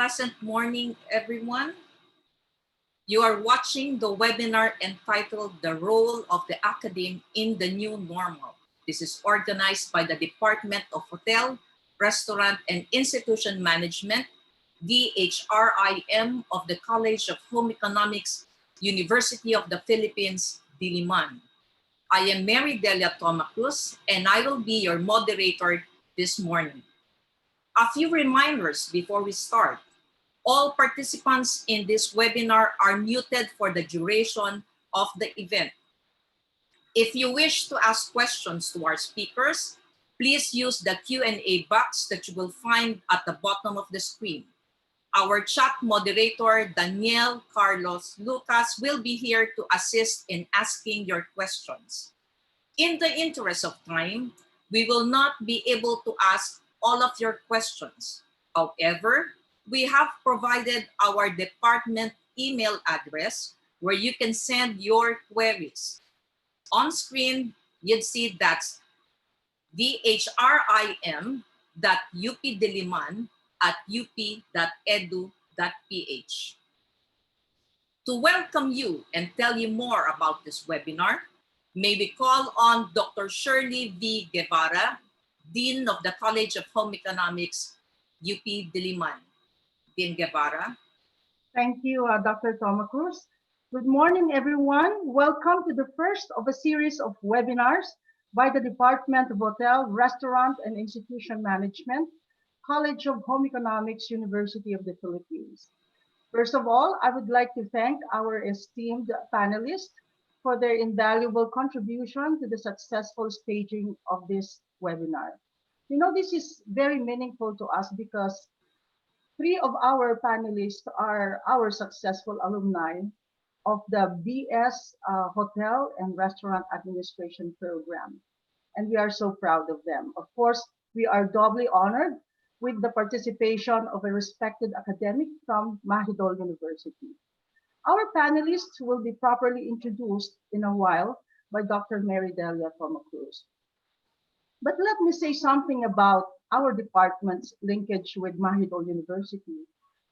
pleasant morning, everyone. You are watching the webinar entitled The Role of the Academe in the New Normal. This is organized by the Department of Hotel, Restaurant, and Institution Management, DHRIM of the College of Home Economics, University of the Philippines, Diliman. I am Mary Delia Tomacruz, and I will be your moderator this morning. A few reminders before we start. All participants in this webinar are muted for the duration of the event. If you wish to ask questions to our speakers, please use the Q&A box that you will find at the bottom of the screen. Our chat moderator, Daniel Carlos Lucas, will be here to assist in asking your questions. In the interest of time, we will not be able to ask all of your questions. However, we have provided our department email address where you can send your queries. On screen, you'd see that's dhrim.updiliman@up.edu.ph. To welcome you and tell you more about this webinar, may we call on Dr. Shirley V. Guevara, Dean of the College of Home Economics, UP Diliman. Dean Guevara. Thank you, Dr. Tomacruz. Good morning, everyone. Welcome to the first of a series of webinars by the Department of Hotel, Restaurant, and Institution Management, College of Home Economics, University of the Philippines. First of all, I would like to thank our esteemed panelists for their invaluable contribution to the successful staging of this webinar. You know, this is very meaningful to us because 3 of our panelists are our successful alumni of the BS Hotel and Restaurant Administration program. And we are so proud of them. Of course, we are doubly honored with the participation of a respected academic from Mahidol University. Our panelists will be properly introduced in a while by Dr. Mary Delia Tomacruz. But let me say something about our department's linkage with Mahidol University,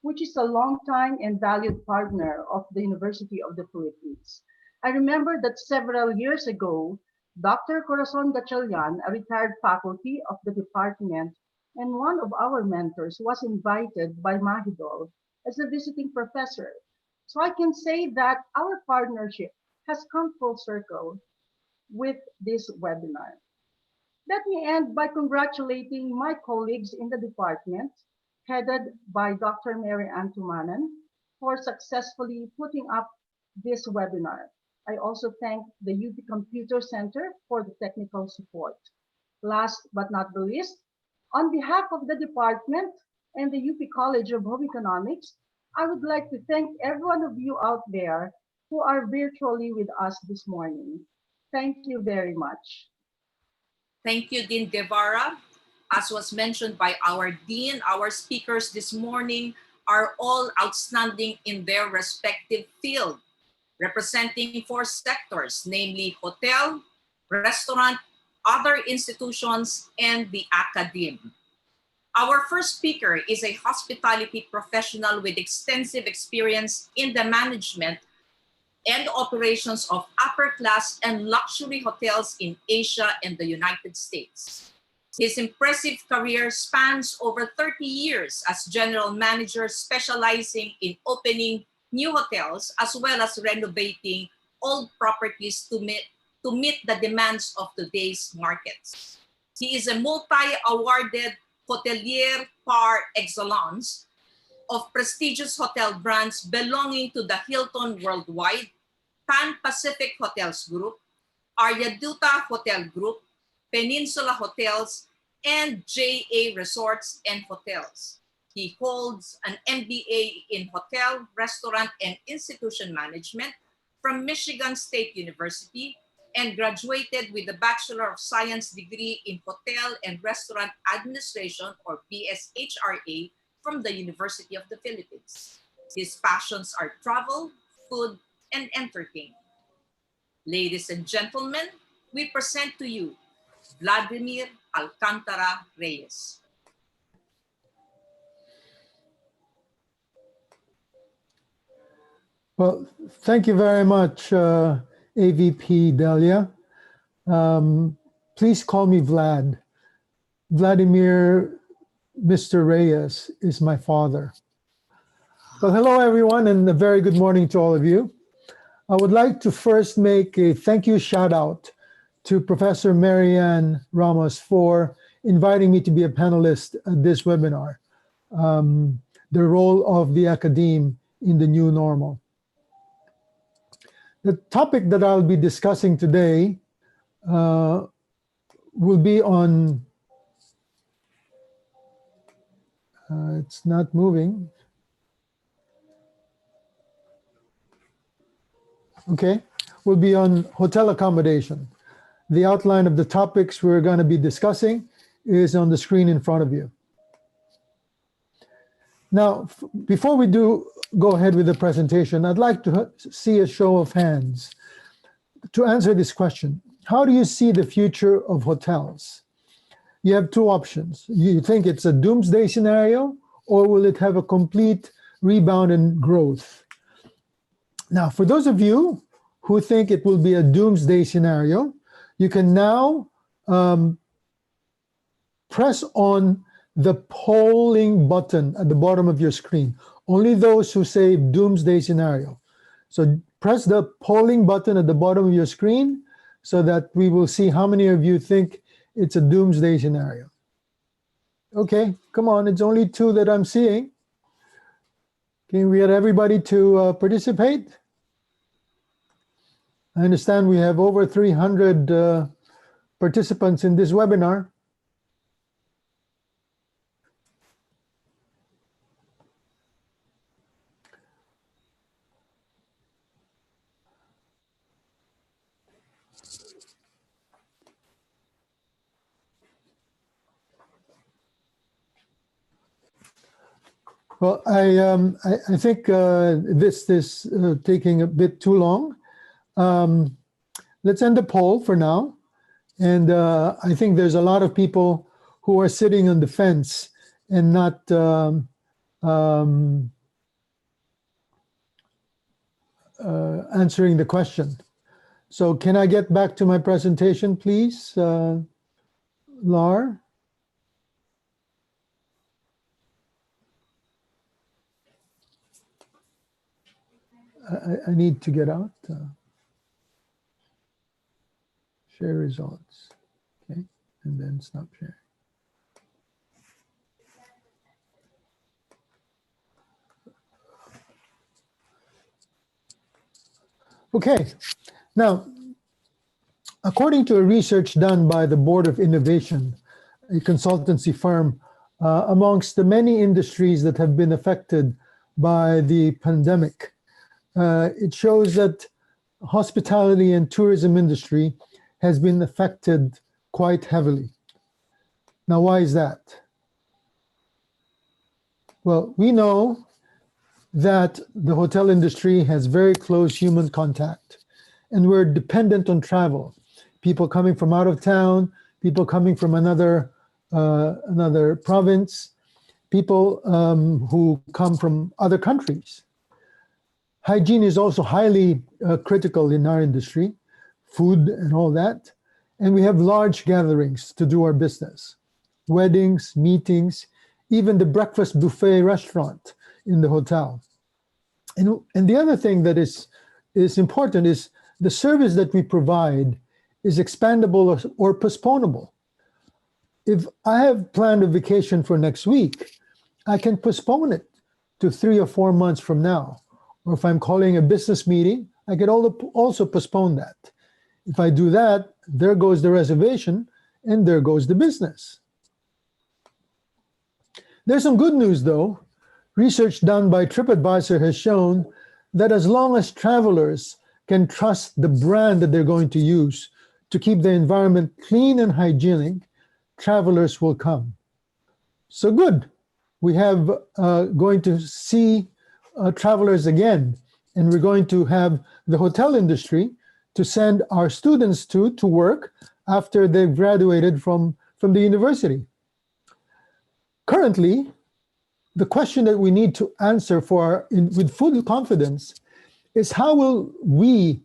which is a longtime and valued partner of the University of the Philippines. I remember that several years ago, Dr. Corazon Gatchalian, a retired faculty of the department and one of our mentors, was invited by Mahidol as a visiting professor. So I can say that our partnership has come full circle with this webinar. Let me end by congratulating my colleagues in the department, headed by Dr. Mary Ann Tumanan, for successfully putting up this webinar. I also thank the UP Computer Center for the technical support. Last but not the least, on behalf of the department and the UP College of Home Economics, I would like to thank every one of you out there who are virtually with us this morning. Thank you very much. Thank you, Dean Guevara. As was mentioned by our Dean, our speakers this morning are all outstanding in their respective field, representing 4 sectors, namely hotel, restaurant, other institutions, and the academe. Our first speaker is a hospitality professional with extensive experience in the management and operations of upper-class and luxury hotels in Asia and the United States. His impressive career spans over 30 years as general manager, specializing in opening new hotels as well as renovating old properties to meet the demands of today's markets. He is a multi-awarded hotelier par excellence of prestigious hotel brands belonging to the Hilton Worldwide, Pan Pacific Hotels Group, Aryaduta Hotel Group, Peninsula Hotels, and JA Resorts and Hotels. He holds an MBA in Hotel, Restaurant, and Institution Management from Michigan State University and graduated with a Bachelor of Science degree in Hotel and Restaurant Administration, or BSHRA, from the University of the Philippines. His passions are travel, food, and entertainment. Ladies and gentlemen, we present to you Vladimir Alcantara Reyes. Well, thank you very much, AVP Delia. Please call me Vlad. Vladimir Mr. Reyes is my father. Well, hello, everyone, and a very good morning to all of you. I would like to first make a thank you shout out to Professor Marianne Ramos for inviting me to be a panelist at this webinar, the role of the Academe in the new normal. The topic that I'll be discussing today will be on, it's not moving. Okay, will be on hotel accommodation. The outline of the topics we're going to be discussing is on the screen in front of you. Now, before we do go ahead with the presentation, I'd like to see a show of hands to answer this question. How do you see the future of hotels? You have two options. You think it's a doomsday scenario, or will it have a complete rebound and growth? Now, for those of you who think it will be a doomsday scenario, you can now press on the polling button at the bottom of your screen. Only those who say doomsday scenario. So press the polling button at the bottom of your screen so that we will see how many of you think it's a doomsday scenario. Okay, come on, it's only two that I'm seeing. Can we get everybody to participate? I understand we have over 300 participants in this webinar. Well, I think this is taking a bit too long. Let's end the poll for now. And I think there's a lot of people who are sitting on the fence and not answering the question. So can I get back to my presentation, please, Lar? I need to get out. Share results. Okay, and then stop sharing. Okay, now, according to a research done by the Board of Innovation, a consultancy firm, amongst the many industries that have been affected by the pandemic, it shows that hospitality and tourism industry has been affected quite heavily. Now, why is that? Well, we know that the hotel industry has very close human contact, and we're dependent on travel. People coming from out of town, people coming from another province, people who come from other countries. Hygiene is also highly critical in our industry, food and all that. And we have large gatherings to do our business, weddings, meetings, even the breakfast buffet restaurant in the hotel. And the other thing that is important is the service that we provide is expandable or postponable. If I have planned a vacation for next week, I can postpone it to 3 or 4 months from now. Or if I'm calling a business meeting, I can also postpone that. If I do that, there goes the reservation and there goes the business. There's some good news though. Research done by TripAdvisor has shown that as long as travelers can trust the brand that they're going to use to keep the environment clean and hygienic, travelers will come. So good. We have going to see travelers again, and we're going to have the hotel industry to send our students to work after they've graduated from the university. Currently, the question that we need to answer with full confidence is how will we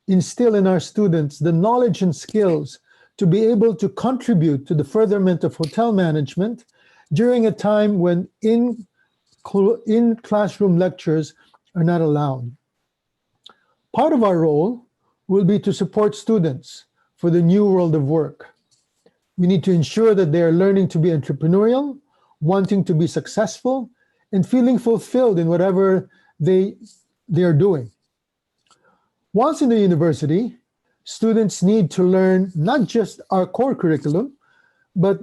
instill in our students the knowledge and skills to be able to contribute to the furtherment of hotel management during a time when in-classroom lectures are not allowed. Part of our role will be to support students for the new world of work. We need to ensure that they are learning to be entrepreneurial, wanting to be successful, and feeling fulfilled in whatever they are doing. Once in the university, students need to learn not just our core curriculum, but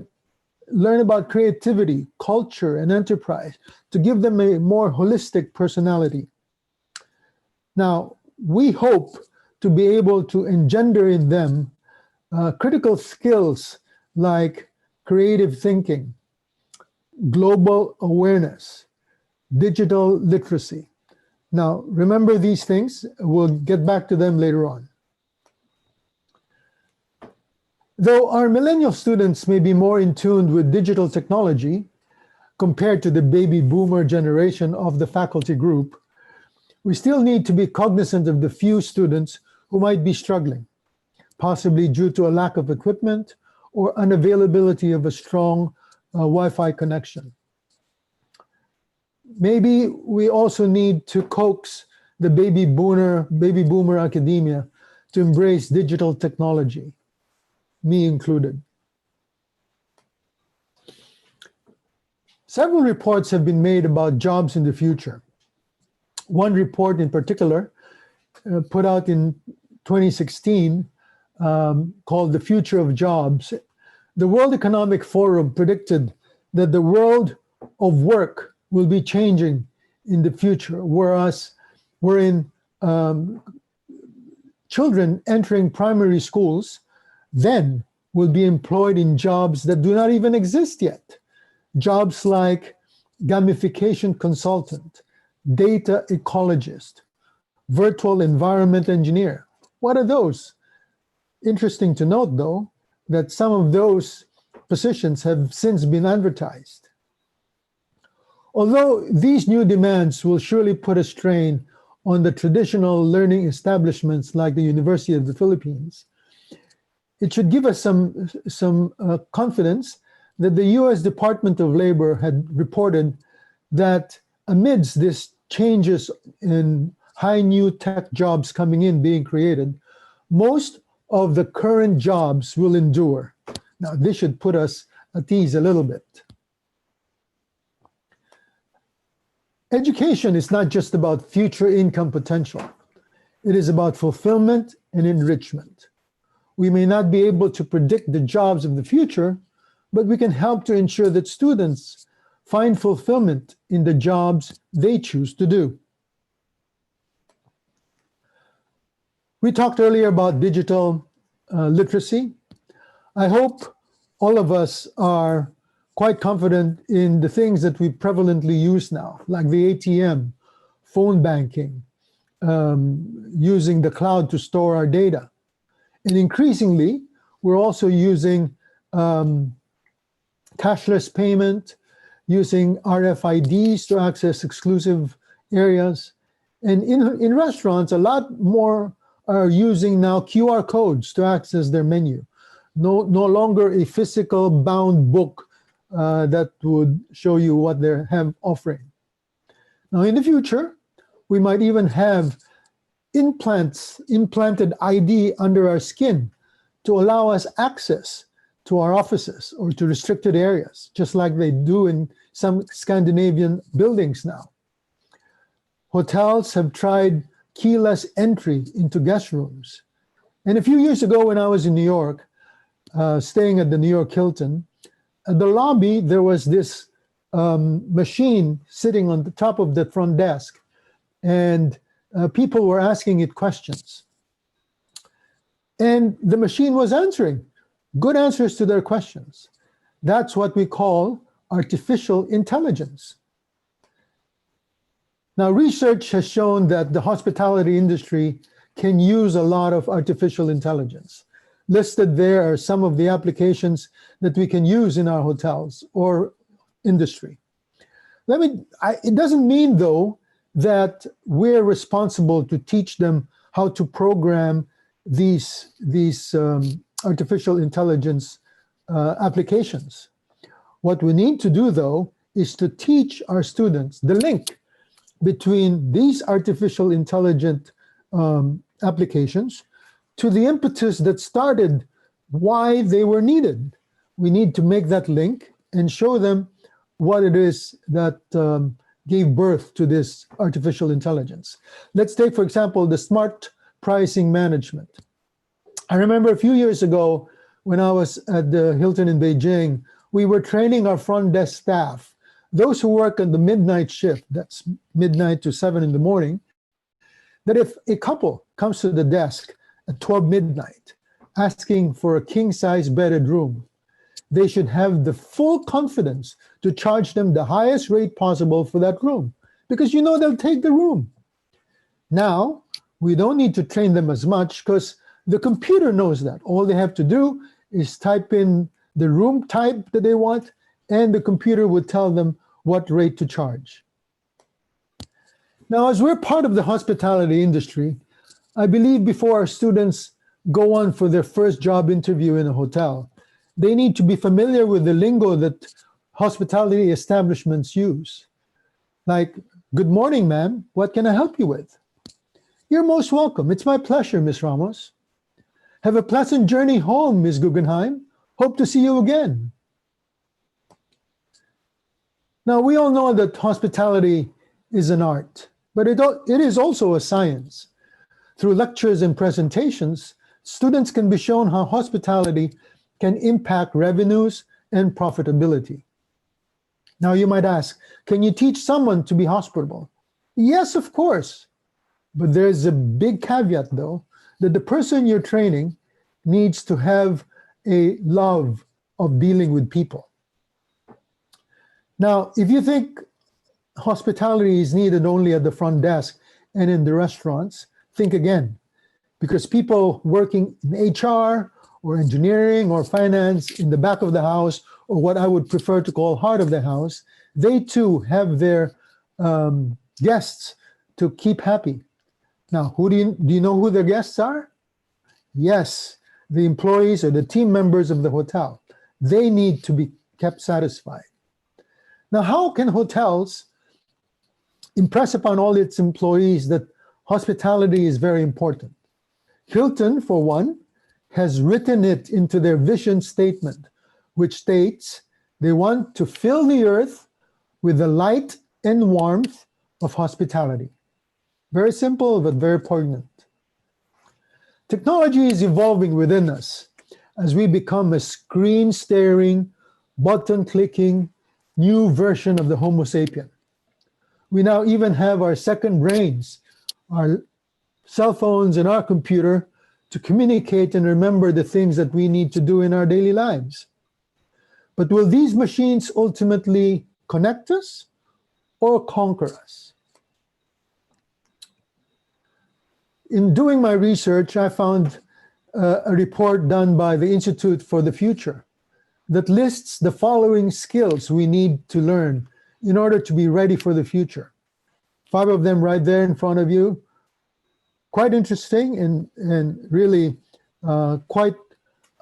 learn about creativity, culture, and enterprise to give them a more holistic personality. Now, we hope to be able to engender in them critical skills like creative thinking, global awareness, digital literacy. Now, remember these things. We'll get back to them later on. Though our millennial students may be more in tune with digital technology compared to the baby boomer generation of the faculty group, we still need to be cognizant of the few students who might be struggling, possibly due to a lack of equipment or unavailability of a strong Wi-Fi connection. Maybe we also need to coax the baby boomer academia to embrace digital technology, me included. Several reports have been made about jobs in the future. One report in particular, put out in 2016, called The Future of Jobs. The World Economic Forum predicted that the world of work will be changing in the future, wherein children entering primary schools then will be employed in jobs that do not even exist yet. Jobs like gamification consultant, data ecologist, virtual environment engineer. What are those? Interesting to note, though, that some of those positions have since been advertised. Although these new demands will surely put a strain on the traditional learning establishments like the University of the Philippines, it should give us some confidence that the US Department of Labor had reported that amidst these changes in high new tech jobs coming in, being created, most of the current jobs will endure. Now, this should put us at ease a little bit. Education is not just about future income potential. It is about fulfillment and enrichment. We may not be able to predict the jobs of the future, but we can help to ensure that students find fulfillment in the jobs they choose to do. We talked earlier about digital literacy. I hope all of us are quite confident in the things that we prevalently use now, like the ATM, phone banking, using the cloud to store our data. And increasingly, we're also using cashless payment, using RFIDs to access exclusive areas. And in restaurants, a lot more are using now QR codes to access their menu. No longer a physical bound book that would show you what they're offering. Now, in the future, we might even have implanted ID under our skin to allow us access to our offices or to restricted areas, just like they do in some Scandinavian buildings now. Hotels have tried keyless entry into guest rooms. And a few years ago when I was in New York, staying at the New York Hilton, at the lobby, there was this machine sitting on the top of the front desk, and people were asking it questions. And the machine was answering good answers to their questions. That's what we call artificial intelligence. Now, research has shown that the hospitality industry can use a lot of artificial intelligence. Listed there are some of the applications that we can use in our hotels or industry. It doesn't mean, though, that we're responsible to teach them how to program these artificial intelligence applications. What we need to do, though, is to teach our students the link between these artificial intelligent applications to the impetus that started why they were needed. We need to make that link and show them what it is that gave birth to this artificial intelligence. Let's take, for example, the smart pricing management. I remember a few years ago when I was at the Hilton in Beijing, we were training our front desk staff, those who work on the midnight shift, that's midnight to 7 in the morning, that if a couple comes to the desk at 12 midnight asking for a king-size bedded room, they should have the full confidence to charge them the highest rate possible for that room, because you know they'll take the room. Now, we don't need to train them as much because the computer knows that. All they have to do is type in the room type that they want, and the computer would tell them what rate to charge. Now, as we're part of the hospitality industry, I believe before our students go on for their first job interview in a hotel, they need to be familiar with the lingo that hospitality establishments use. Like, good morning, ma'am. What can I help you with? You're most welcome. It's my pleasure, Miss Ramos. Have a pleasant journey home, Miss Guggenheim. Hope to see you again. Now, we all know that hospitality is an art, but it is also a science. Through lectures and presentations, students can be shown how hospitality can impact revenues and profitability. Now, you might ask, can you teach someone to be hospitable? Yes, of course. But there's a big caveat, though, that the person you're training needs to have a love of dealing with people. Now, if you think hospitality is needed only at the front desk and in the restaurants, think again, because people working in HR or engineering or finance in the back of the house, or what I would prefer to call heart of the house, they too have their guests to keep happy. Now, do you know who their guests are? Yes, the employees or the team members of the hotel. They need to be kept satisfied. Now, how can hotels impress upon all its employees that hospitality is very important? Hilton, for one, has written it into their vision statement, which states they want to fill the earth with the light and warmth of hospitality. Very simple, but very poignant. Technology is evolving within us as we become a screen-staring, button-clicking, new version of the Homo sapien. We now even have our second brains, our cell phones and our computer, to communicate and remember the things that we need to do in our daily lives. But will these machines ultimately connect us or conquer us? In doing my research, I found a report done by the Institute for the Future that lists the following skills we need to learn in order to be ready for the future. 5 of them right there in front of you. Quite interesting and really quite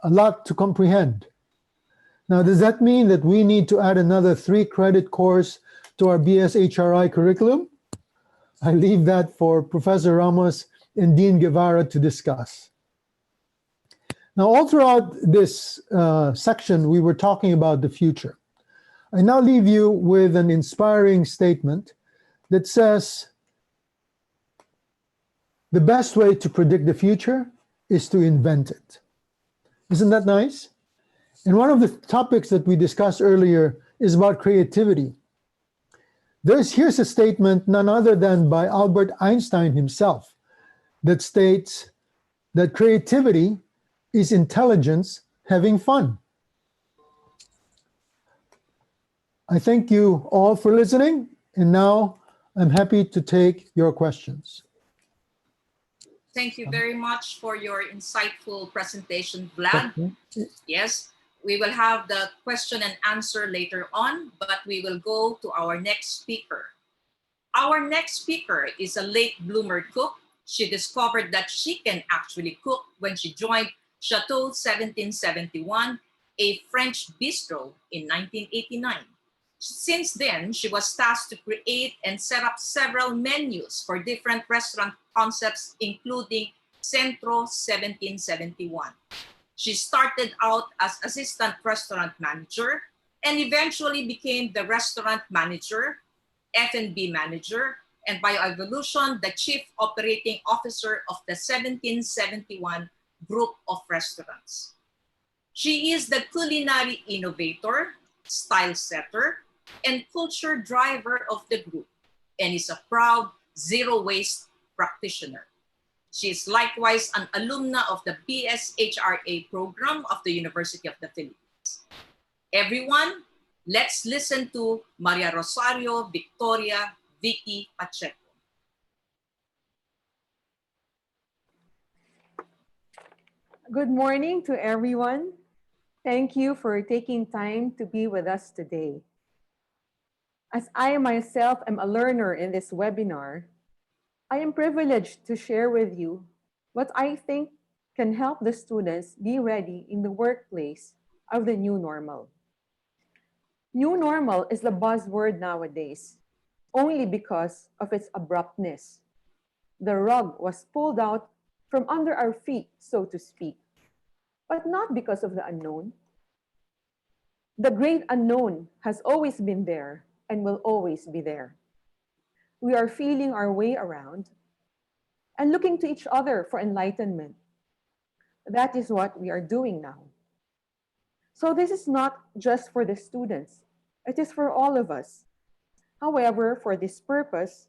a lot to comprehend. Now, does that mean that we need to add another 3-credit course to our BS HRI curriculum? I leave that for Professor Ramos and Dean Guevara to discuss. Now, all throughout this section, we were talking about the future. I now leave you with an inspiring statement that says, the best way to predict the future is to invent it. Isn't that nice? And one of the topics that we discussed earlier is about creativity. Here's a statement none other than by Albert Einstein himself that states that creativity is intelligence having fun. I thank you all for listening, and now I'm happy to take your questions. Thank you very much for your insightful presentation, Vlad. Yes, we will have the question and answer later on, but we will go to our next speaker. Our next speaker is a late bloomer cook. She discovered that she can actually cook when she joined Chateau 1771, a French bistro, in 1989. Since then, she was tasked to create and set up several menus for different restaurant concepts, including Centro 1771. She started out as assistant restaurant manager and eventually became the restaurant manager, F&B manager, and by evolution, the chief operating officer of the 1771 group of restaurants. She is the culinary innovator, style setter, and culture driver of the group, and is a proud zero waste practitioner. She is likewise an alumna of the BSHRA program of the University of the Philippines. Everyone, let's listen to Maria Rosario Victoria Vicky Pacheco. Good morning to everyone. Thank you for taking time to be with us today. As I myself am a learner in this webinar, I am privileged to share with you what I think can help the students be ready in the workplace of the new normal. New normal is the buzzword nowadays, only because of its abruptness. The rug was pulled out from under our feet, so to speak, but not because of the unknown. The great unknown has always been there and will always be there. We are feeling our way around and looking to each other for enlightenment. That is what we are doing now. So this is not just for the students, it is for all of us. However, for this purpose,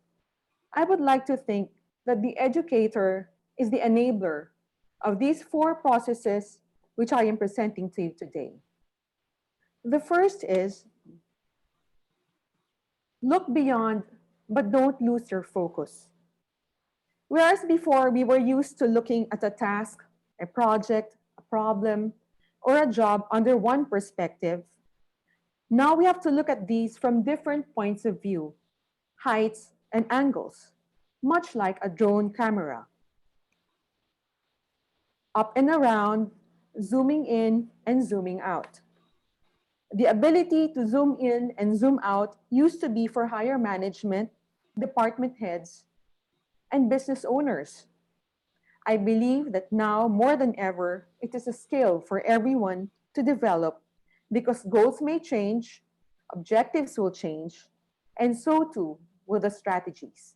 I would like to think that the educator is the enabler of these four processes which I am presenting to you today. The first is look beyond, but don't lose your focus. Whereas before we were used to looking at a task, a project, a problem, or a job under one perspective, now we have to look at these from different points of view, heights, and angles, much like a drone camera. Up and around, zooming in and zooming out. The ability to zoom in and zoom out used to be for higher management, department heads, and business owners. I believe that now more than ever, it is a skill for everyone to develop because goals may change, objectives will change, and so too will the strategies.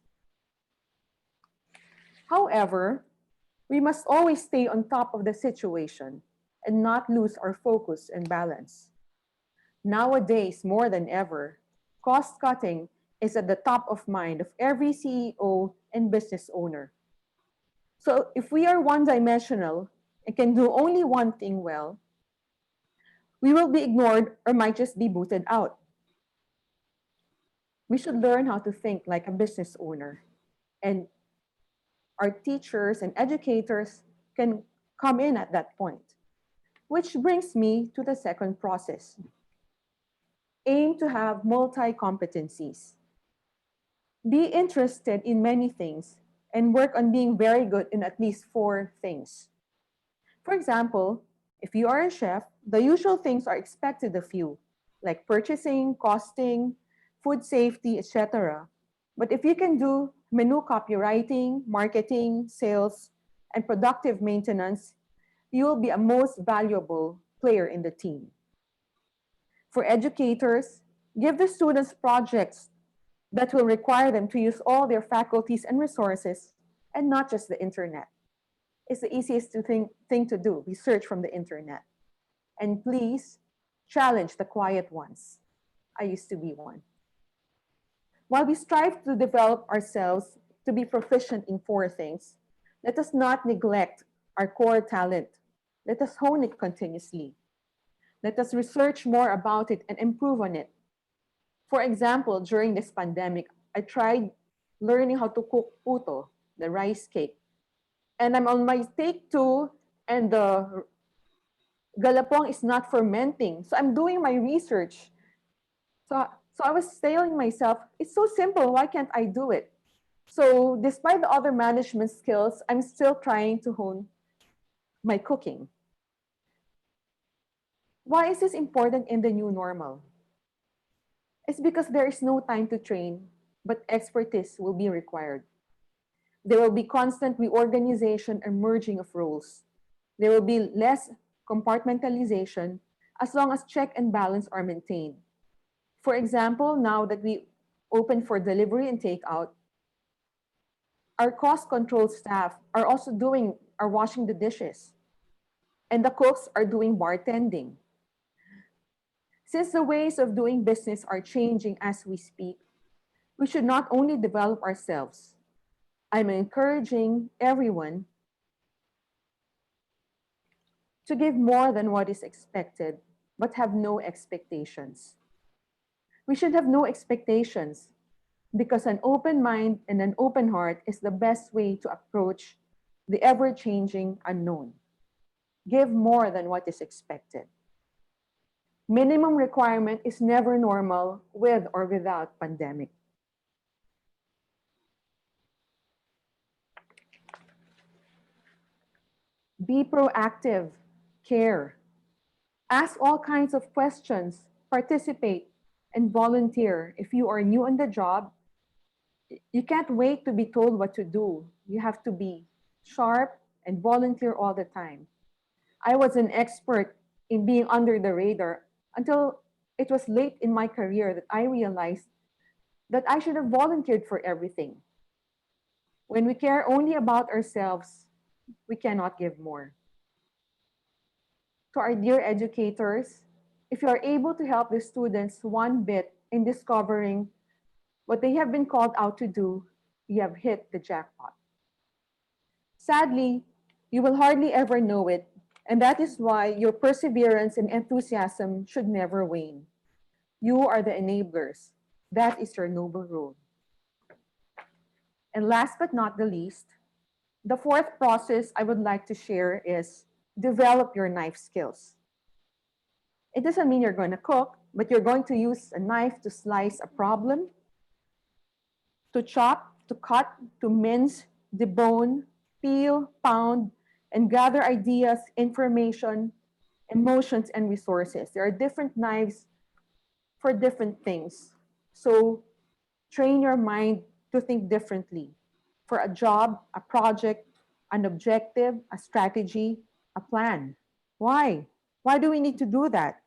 However, we must always stay on top of the situation and not lose our focus and balance. Nowadays, more than ever, cost cutting is at the top of mind of every CEO and business owner. So if we are one-dimensional and can do only one thing well, we will be ignored or might just be booted out. We should learn how to think like a business owner, and our teachers and educators can come in at that point. Which brings me to the second process. Aim to have multi-competencies. Be interested in many things and work on being very good in at least 4 things. For example, if you are a chef, the usual things are expected of you, like purchasing, costing, food safety, etc. But if you can do menu copywriting, marketing, sales, and productive maintenance, you will be a most valuable player in the team. For educators, give the students projects that will require them to use all their faculties and resources and not just the internet. It's the easiest thing to do, research from the internet. And please challenge the quiet ones. I used to be one. While we strive to develop ourselves to be proficient in 4 things, let us not neglect our core talent. Let us hone it continuously. Let us research more about it and improve on it. For example, during this pandemic, I tried learning how to cook puto, the rice cake. And I'm on my take 2, and the galapong is not fermenting. So I'm doing my research. So So I was telling myself, it's so simple, why can't I do it? So despite the other management skills, I'm still trying to hone my cooking. Why is this important in the new normal? It's because there is no time to train, but expertise will be required. There will be constant reorganization and merging of roles. There will be less compartmentalization as long as check and balance are maintained. For example, now that we open for delivery and takeout, our cost control staff are washing the dishes, and the cooks are doing bartending. Since the ways of doing business are changing as we speak, we should not only develop ourselves. I'm encouraging everyone to give more than what is expected, but have no expectations. We should have no expectations because an open mind and an open heart is the best way to approach the ever-changing unknown. Give more than what is expected. Minimum requirement is never normal with or without pandemic. Be proactive, care. Ask all kinds of questions, participate, and volunteer. If you are new on the job, you can't wait to be told what to do. You have to be sharp and volunteer all the time. I was an expert in being under the radar until it was late in my career that I realized that I should have volunteered for everything. When we care only about ourselves, we cannot give more. To our dear educators, if you are able to help the students one bit in discovering what they have been called out to do, you have hit the jackpot. Sadly, you will hardly ever know it, and that is why your perseverance and enthusiasm should never wane. You are the enablers. That is your noble role. And last but not the least, the fourth process I would like to share is develop your knife skills. It doesn't mean you're going to cook, but you're going to use a knife to slice a problem, to chop, to cut, to mince, debone, peel, pound, and gather ideas, information, emotions, and resources. There are different knives for different things. So train your mind to think differently for a job, a project, an objective, a strategy, a plan. Why? Why do we need to do that?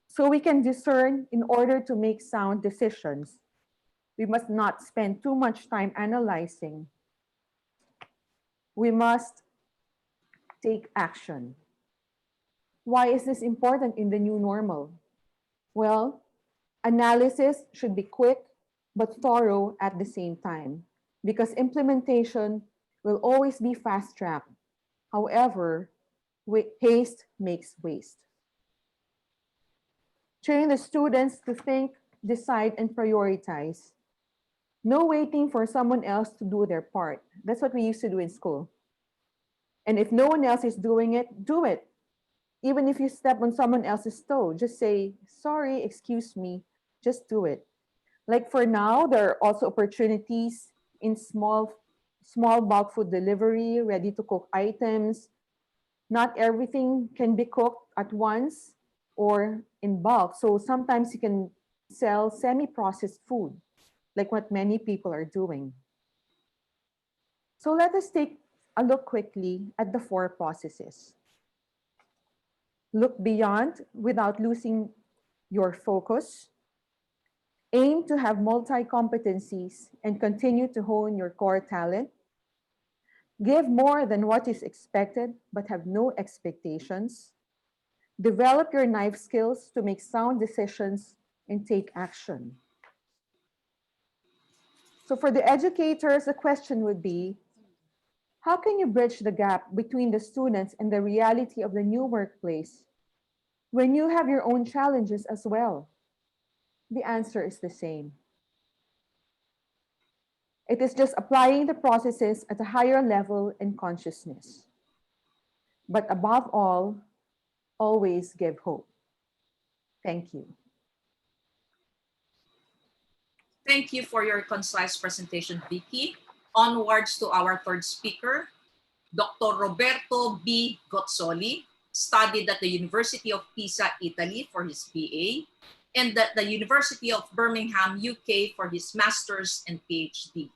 So we can discern in order to make sound decisions. We must not spend too much time analyzing. We must take action. Why is this important in the new normal? Well, analysis should be quick but thorough at the same time because implementation will always be fast-tracked. However, haste makes waste. Train the students to think, decide, and prioritize. No waiting for someone else to do their part. That's what we used to do in school. And if no one else is doing it, do it. Even if you step on someone else's toe, just say, sorry, excuse me, just do it. Like for now, there are also opportunities in small bulk food delivery, ready to cook items. Not everything can be cooked at once or in bulk. So sometimes you can sell semi-processed food, like what many people are doing. So let us take a look quickly at the four processes. Look beyond without losing your focus. Aim to have multi-competencies and continue to hone your core talent. Give more than what is expected, but have no expectations. Develop your knife skills to make sound decisions and take action. So for the educators, the question would be, how can you bridge the gap between the students and the reality of the new workplace when you have your own challenges as well? The answer is the same. It is just applying the processes at a higher level in consciousness. But above all, always give hope. Thank you. Thank you for your concise presentation, Vicky. Onwards to our third speaker, Dr. Roberto B. Gozzoli studied at the University of Pisa, Italy for his BA, and at the University of Birmingham, UK for his master's and PhD.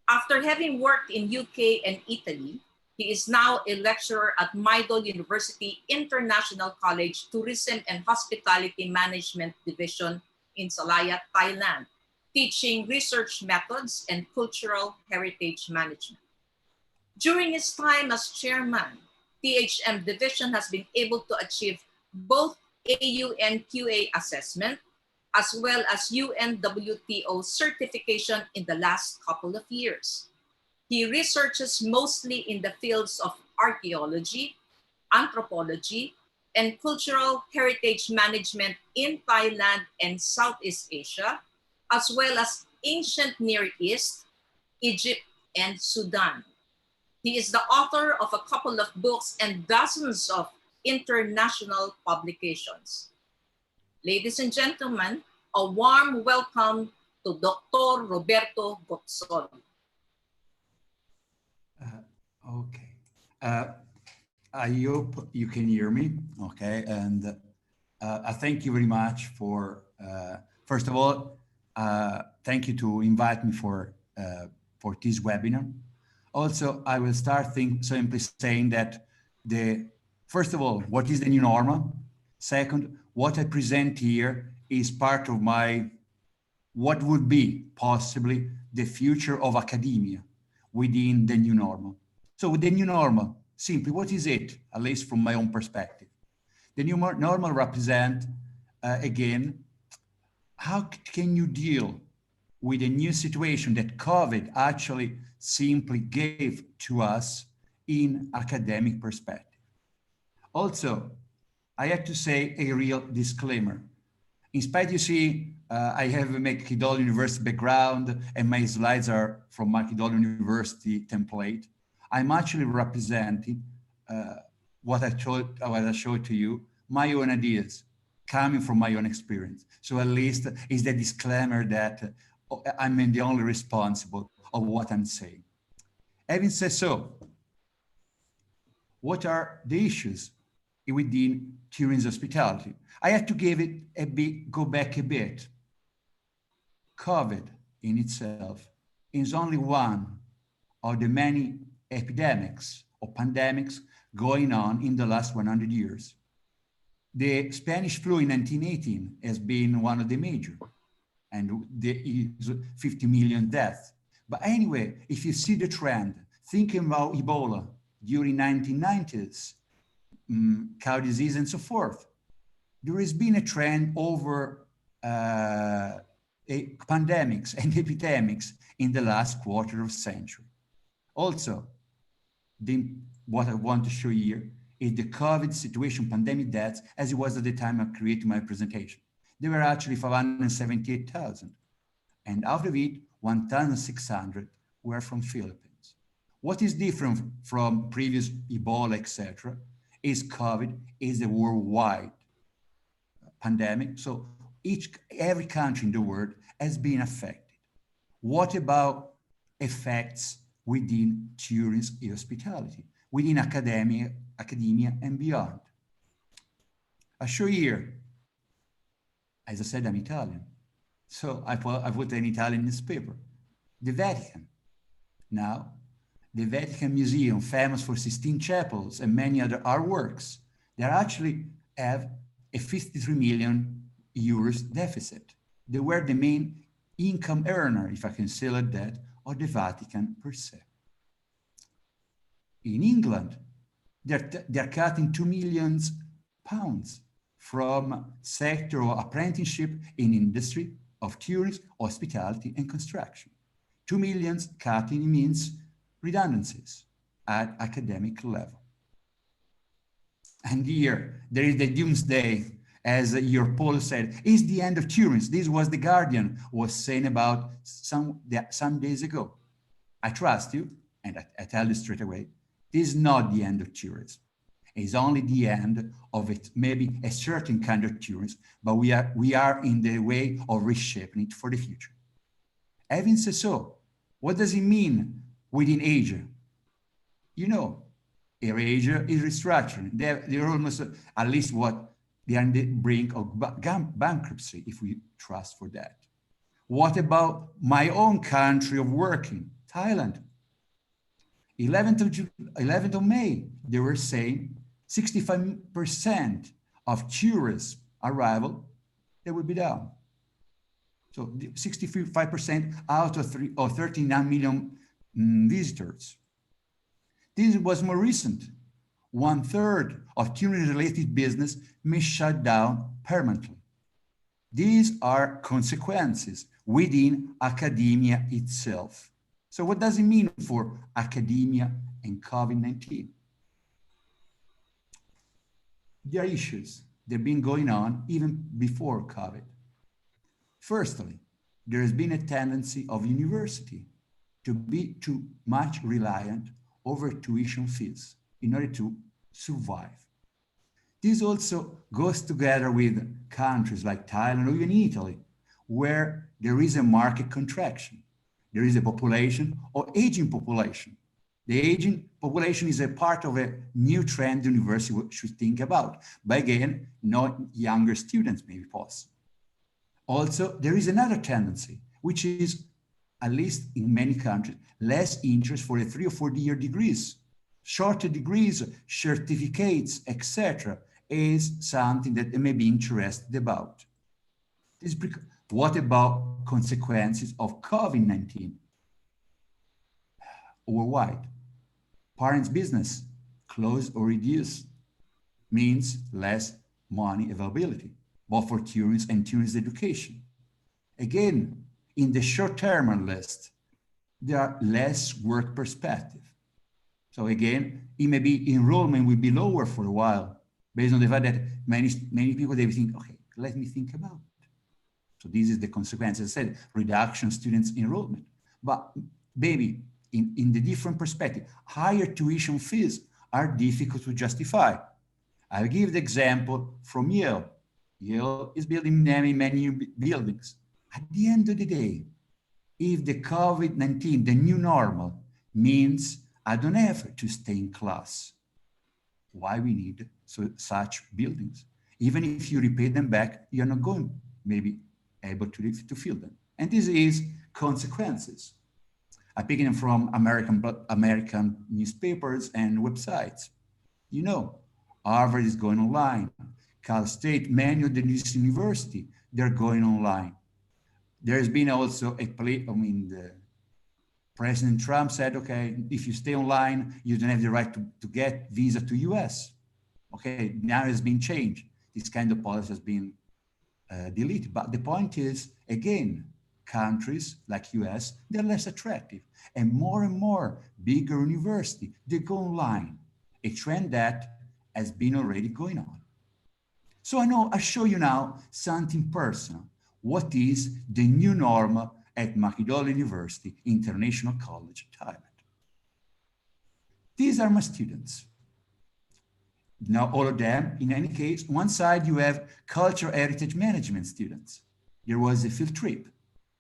After having worked in UK and Italy, he is now a lecturer at Mahidol University International College Tourism and Hospitality Management Division in Salaya, Thailand, teaching research methods and cultural heritage management. During his time as chairman, THM division has been able to achieve both AUNQA assessment as well as UNWTO certification in the last couple of years. He researches mostly in the fields of archaeology, anthropology, and cultural heritage management in Thailand and Southeast Asia, as well as ancient Near East, Egypt, and Sudan. He is the author of a couple of books and dozens of international publications. Ladies and gentlemen, a warm welcome to Dr. Roberto Gozzoli. Okay. I hope you can hear me. Okay. And I thank you very much for, first of all, thank you to invite me for this webinar. Also, I will start simply saying that first of all, what is the new normal? Second, what I present here is part of what would be possibly the future of academia within the new normal. So with the new normal, simply, what is it, at least from my own perspective? The new normal represent, again, how can you deal with a new situation that COVID actually simply gave to us in academic perspective? Also, I have to say a real disclaimer. In spite, you see, I have a Mahidol University background and my slides are from Mahidol University template. I'm actually representing what I showed to you, my own ideas, coming from my own experience. So at least is the disclaimer that I'm the only responsible of what I'm saying. Having said so, what are the issues within tourism hospitality? I have to go back a bit. COVID in itself is only one of the many epidemics or pandemics going on in the last 100 years. The Spanish flu in 1918 has been one of the major, and there is 50 million deaths. But anyway, if you see the trend, thinking about Ebola during 1990s, cow disease and so forth, there has been a trend over pandemics and epidemics in the last quarter of century. Also, what I want to show here is the COVID situation, pandemic deaths, as it was at the time I created my presentation. There were actually 578,000, and out of it, 1,600 were from Philippines. What is different from previous Ebola, etc., is COVID is a worldwide pandemic. So every country in the world has been affected. What about effects within tourism and hospitality, within academia and beyond? I show here, as I said, I'm Italian. So I put an Italian newspaper. The Vatican. Now, the Vatican Museum, famous for Sistine Chapels and many other artworks, they actually have a 53 million euros deficit. They were the main income earner, if I can say like that, of the Vatican per se. In England, they're cutting £2 million from sector or apprenticeship in industry of tourism, hospitality, and construction. 2 million cutting means redundancies at academic level. And here, there is the doomsday, as your poll said, is the end of tourism. This was the Guardian was saying about some days ago. I trust you, and I tell you straight away, this is not the end of tourism. It's only the end of it, maybe a certain kind of tourism, but we are in the way of reshaping it for the future. Having said so, what does it mean within Asia? You know, Asia is restructuring. They're almost, at least what, they are on the brink of bankruptcy, if we trust for that. What about my own country of working, Thailand? 11th of May, they were saying 65% of tourist arrival, they will be down. So 65% out of 39 million visitors. This was more recent. 1/3 of tourism-related business may shut down permanently. These are consequences within academia itself. So what does it mean for academia and COVID-19? There are issues that have been going on even before COVID. Firstly, there has been a tendency of university to be too much reliant over tuition fees in order to survive. This also goes together with countries like Thailand or even Italy, where there is a market contraction. There is a population or aging population. The aging population is a part of a new trend the university should think about. But again, not younger students may be possible. Also, there is another tendency, which is, at least in many countries, less interest for the 3 or 4 year degrees. Shorter degrees, certificates, etc., is something that they may be interested about. What about consequences of COVID-19 worldwide? Parents' business closed or reduced means less money availability, both for tourists and tourist education. Again, in the short-term list, there are less work perspective. So again, it may be enrollment will be lower for a while, based on the fact that many people, they think, okay, let me think about it. So this is the consequence. As I said, reduction students enrollment. But maybe in the different perspective, higher tuition fees are difficult to justify. I'll give the example from Yale. Yale is building many new buildings. At the end of the day, if the COVID-19, the new normal, means I don't have to stay in class, why we need such buildings? Even if you repay them back, you're not going maybe able to fill them. And this is consequences. I pick them from American newspapers and websites. You know, Harvard is going online. Cal State, many of the university, they're going online. There's been also President Trump said, okay, if you stay online, you don't have the right to get visa to US. Okay, now it's been changed. This kind of policy has been deleted. But the point is, again, countries like US, they're less attractive. And more bigger university, they go online. A trend that has been already going on. So I'll show you now something personal. What is the new normal at Mahidol University, International College, Thailand? These are my students. Now, all of them, in any case, one side you have cultural heritage management students. There was a field trip.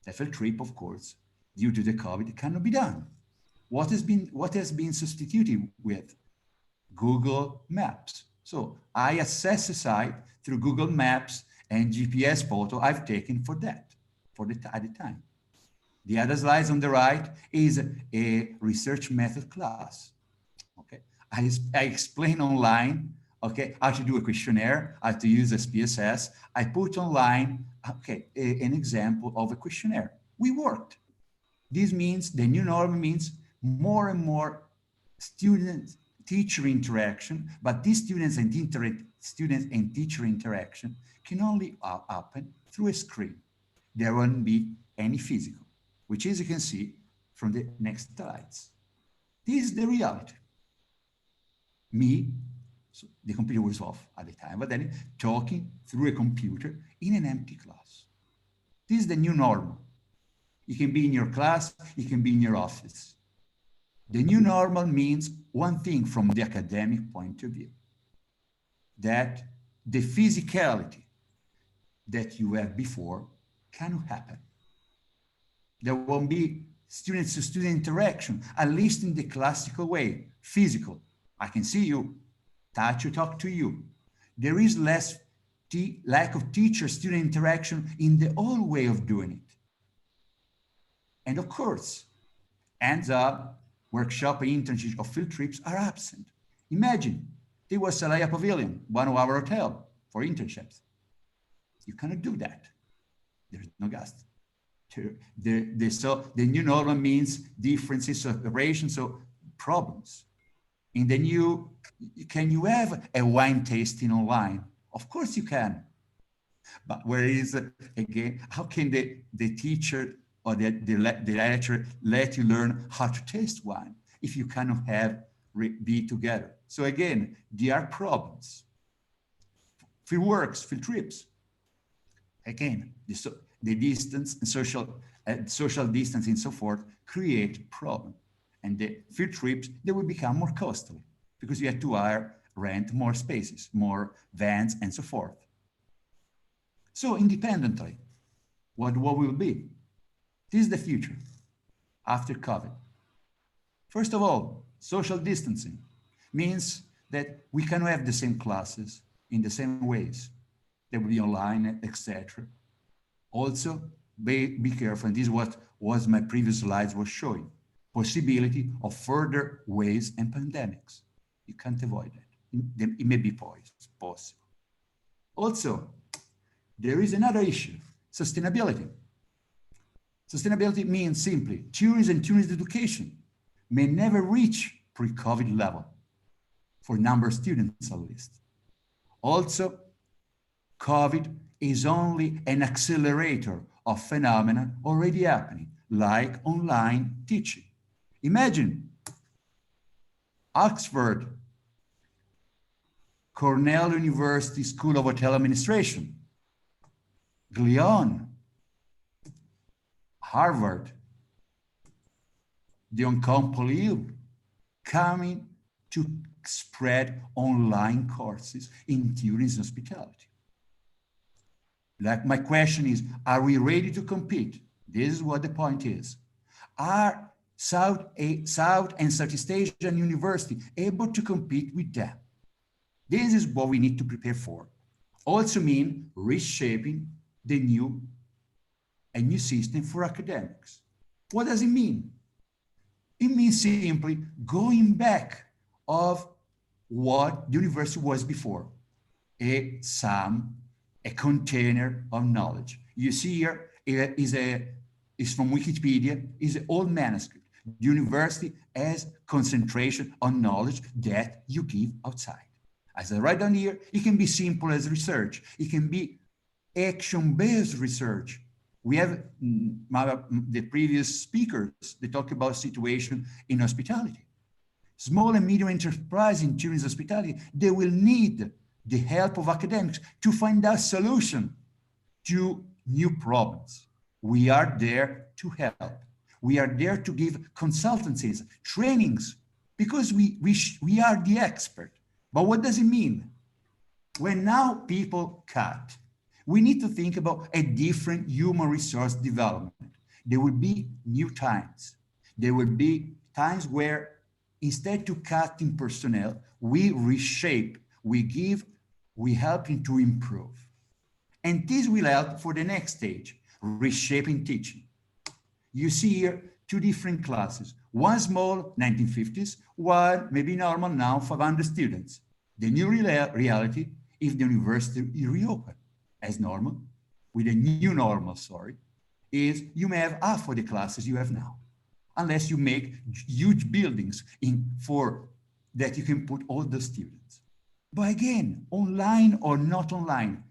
The field trip, of course, due to the COVID, cannot be done. What has been substituted with? Google Maps. So I assess the site through Google Maps and GPS photo I've taken for that, at the time. The other slides on the right is a research method class. Okay, I explain online, okay, how to do a questionnaire, how to use SPSS. I put online, okay, an example of a questionnaire. We worked. This means the new normal means more and more student-teacher interaction, but these students and teacher interaction can only happen through a screen. There won't be any physical, which, as you can see from the next slides, this is the reality. Me, so the computer was off at the time, but then talking through a computer in an empty class. This is the new normal. You can be in your class, you can be in your office. The new normal means one thing from the academic point of view, that the physicality that you had before cannot happen. There won't be student-to-student interaction, at least in the classical way, physical. I can see you, touch you, talk to you. There is less lack of teacher-student interaction in the old way of doing it. And of course, hands-up, workshop, internship, or field trips are absent. Imagine, there was Salaya Pavilion, one of our hotel for internships. You cannot do that. There's no guest. The new normal means differences, separations, so problems. In the new, can you have a wine tasting online? Of course you can. But where is, again, how can the teacher or the lecturer let you learn how to taste wine if you cannot be together? So again, there are problems. Field works, field trips. Again, the distance and social distance and so forth create problem. And the field trips, they will become more costly because you have to rent more spaces, more vans and so forth. So independently, what will be? This is the future after COVID. First of all, social distancing means that we cannot have the same classes in the same ways. They will be online, etc. Also, be careful, and this is what was my previous slides was showing, possibility of further waves and pandemics. You can't avoid that. It may be possible. Also, there is another issue, sustainability. Sustainability means simply tourism and tourist education may never reach pre-COVID level for number of students at least. Also, COVID is only an accelerator of phenomena already happening, like online teaching. Imagine Oxford, Cornell University School of Hotel Administration, Lyon, Harvard, the Polytechnic coming to spread online courses in tourism hospitality. Like my question is, are we ready to compete? This is what the point is. Are South and Southeast Asian University able to compete with them? This is what we need to prepare for. Also mean reshaping a new system for academics. What does it mean? It means simply going back of what the university was before, a container of knowledge. You see here is from Wikipedia, is an old manuscript. The university has concentration on knowledge that you give outside. As I write down here, it can be simple as research. It can be action-based research. We have the previous speakers, they talk about situation in hospitality. Small and medium enterprise in tourism hospitality, they will need the help of academics to find a solution to new problems. We are there to help. We are there to give consultancies, trainings, because we are the expert. But what does it mean? When now people cut, we need to think about a different human resource development. There will be new times. There will be times where instead to cutting personnel, we reshape, we helping to improve. And this will help for the next stage, reshaping teaching. You see here two different classes. One small, 1950s, one maybe normal now, 500 students. The new reality, if the university is reopened as normal, with a new normal, is you may have half of the classes you have now, unless you make huge buildings that you can put all the students. But again, online or not online,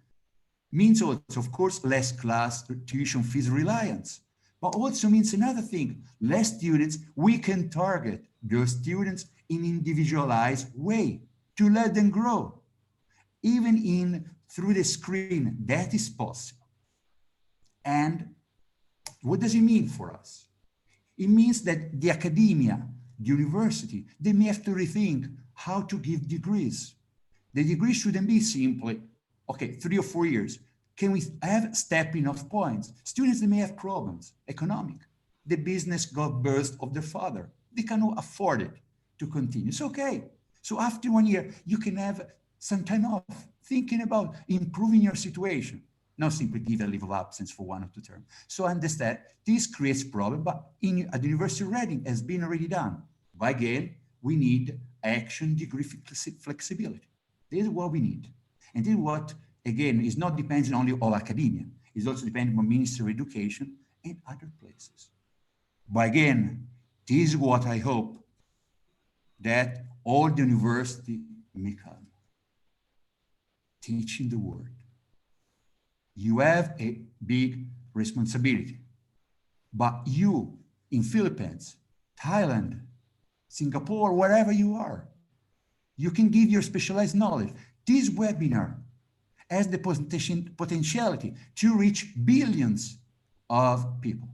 means also, of course, less class tuition fees reliance, but also means another thing, less students, we can target those students in individualized way to let them grow. Even through the screen, that is possible. And what does it mean for us? It means that the academia, the university, they may have to rethink how to give degrees. The degree shouldn't be simply, okay, 3 or 4 years. Can we have stepping off points? Students, they may have problems, economic. the business got birth of their father. They cannot afford it to continue. It's okay. So after 1 year, you can have some time off, thinking about improving your situation, not simply give a leave of absence for 1 or 2 terms. So I understand this creates problem, but at the University of Reading has been already done. But again, we need action degree flexibility. This is what we need. And this is what, again, is not depending only on academia. It's also depending on Ministry of Education and other places. But again, this is what I hope that all the university become. Teaching the word. You have a big responsibility. But you, in Philippines, Thailand, Singapore, wherever you are, you can give your specialized knowledge. This webinar has the potentiality to reach billions of people,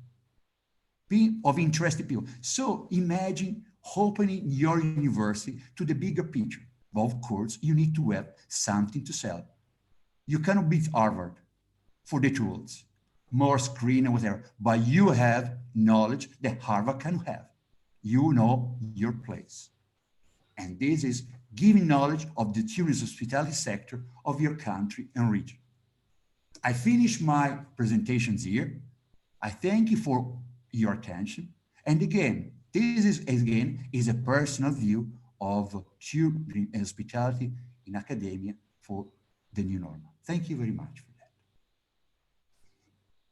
of interested people. So imagine opening your university to the bigger picture. But of course, you need to have something to sell. You cannot beat Harvard for the tools, more screen and whatever, but you have knowledge that Harvard cannot have. You know your place. And this is giving knowledge of the tourism hospitality sector of your country and region. I finish my presentations here. I thank you for your attention. And again, this is a personal view of tourism and hospitality in academia for the new normal. Thank you very much for that.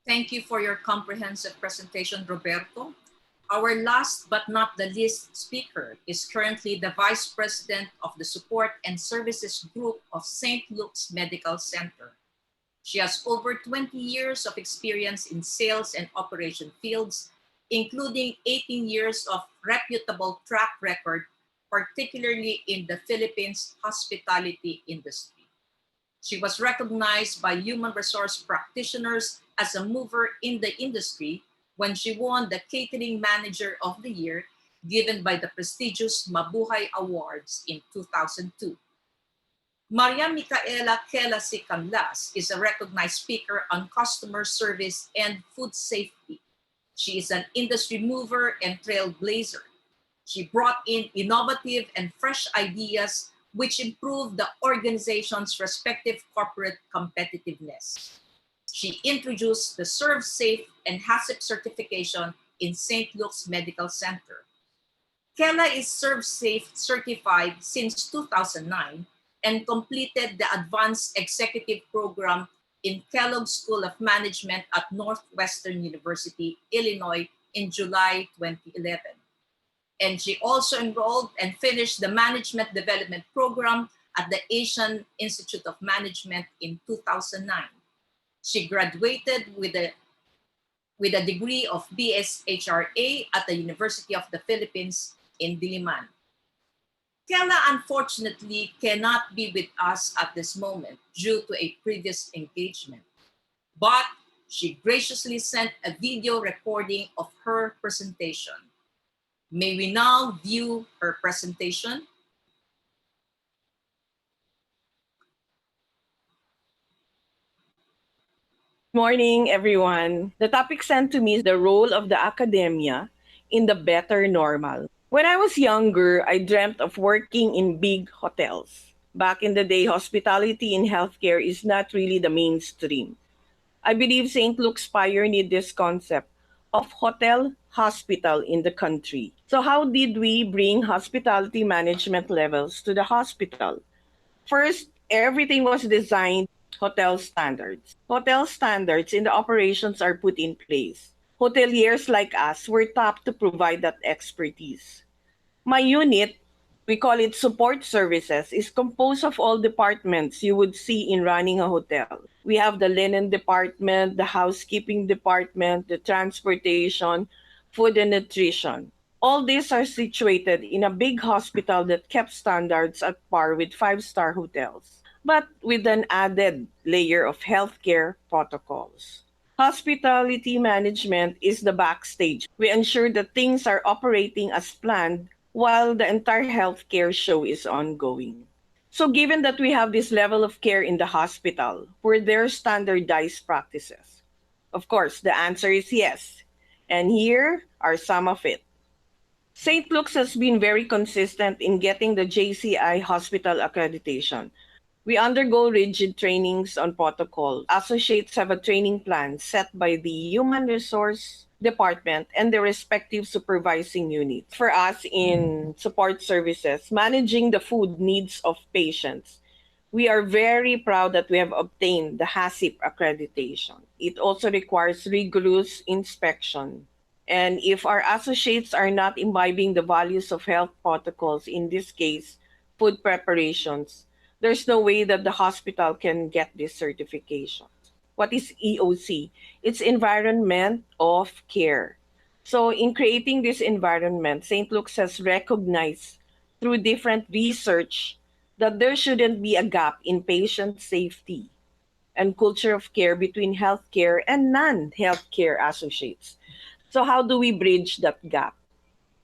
Thank you for your comprehensive presentation, Roberto. Our last but not the least speaker is currently the Vice President of the Support and Services Group of St. Luke's Medical Center. She has over 20 years of experience in sales and operation fields, including 18 years of reputable track record, particularly in the Philippines hospitality industry. She was recognized by human resource practitioners as a mover in the industry when she won the Catering Manager of the Year given by the prestigious Mabuhay Awards in 2002. Maria Micaela Canlas is a recognized speaker on customer service and food safety. She is an industry mover and trailblazer. She brought in innovative and fresh ideas which improve the organization's respective corporate competitiveness. She introduced the Serve Safe and HACCP certification in St. Luke's Medical Center. Chaela is Serve Safe certified since 2009 and completed the Advanced Executive Program in Kellogg School of Management at Northwestern University, Illinois in July 2011. And she also enrolled and finished the Management Development Program at the Asian Institute of Management in 2009. She graduated with a degree of BSHRA at the University of the Philippines in Diliman. Chaela unfortunately cannot be with us at this moment due to a previous engagement, but she graciously sent a video recording of her presentation. May we now view her presentation? Morning, everyone. The topic sent to me is the role of the academia in the better normal. When I was younger, I dreamt of working in big hotels. Back in the day, hospitality in healthcare is not really the mainstream. I believe St. Luke's pioneered this concept of hotel hospital in the country. So how did we bring hospitality management levels to the hospital? First, everything was designed hotel standards. Hotel standards in the operations are put in place. Hoteliers like us were tapped to provide that expertise. My unit, we call it support services, is composed of all departments you would see in running a hotel. We have the linen department, the housekeeping department, the transportation, food and nutrition. All these are situated in a big hospital that kept standards at par with five-star hotels, but with an added layer of healthcare protocols. Hospitality management is the backstage. We ensure that things are operating as planned while the entire healthcare show is ongoing. So given that we have this level of care in the hospital, were there standardized practices? Of course, the answer is yes. And here are some of it. St. Luke's has been very consistent in getting the JCI hospital accreditation. We undergo rigid trainings on protocol. Associates have a training plan set by the Human Resource Department and the respective supervising units. For us in support services, managing the food needs of patients, we are very proud that we have obtained the HACCP accreditation. It also requires rigorous inspection. And if our associates are not imbibing the values of health protocols, in this case, food preparations, there's no way that the hospital can get this certification. What is EOC? It's environment of care. So in creating this environment, St. Luke's has recognized through different research that there shouldn't be a gap in patient safety and culture of care between healthcare and non-healthcare associates. So how do we bridge that gap?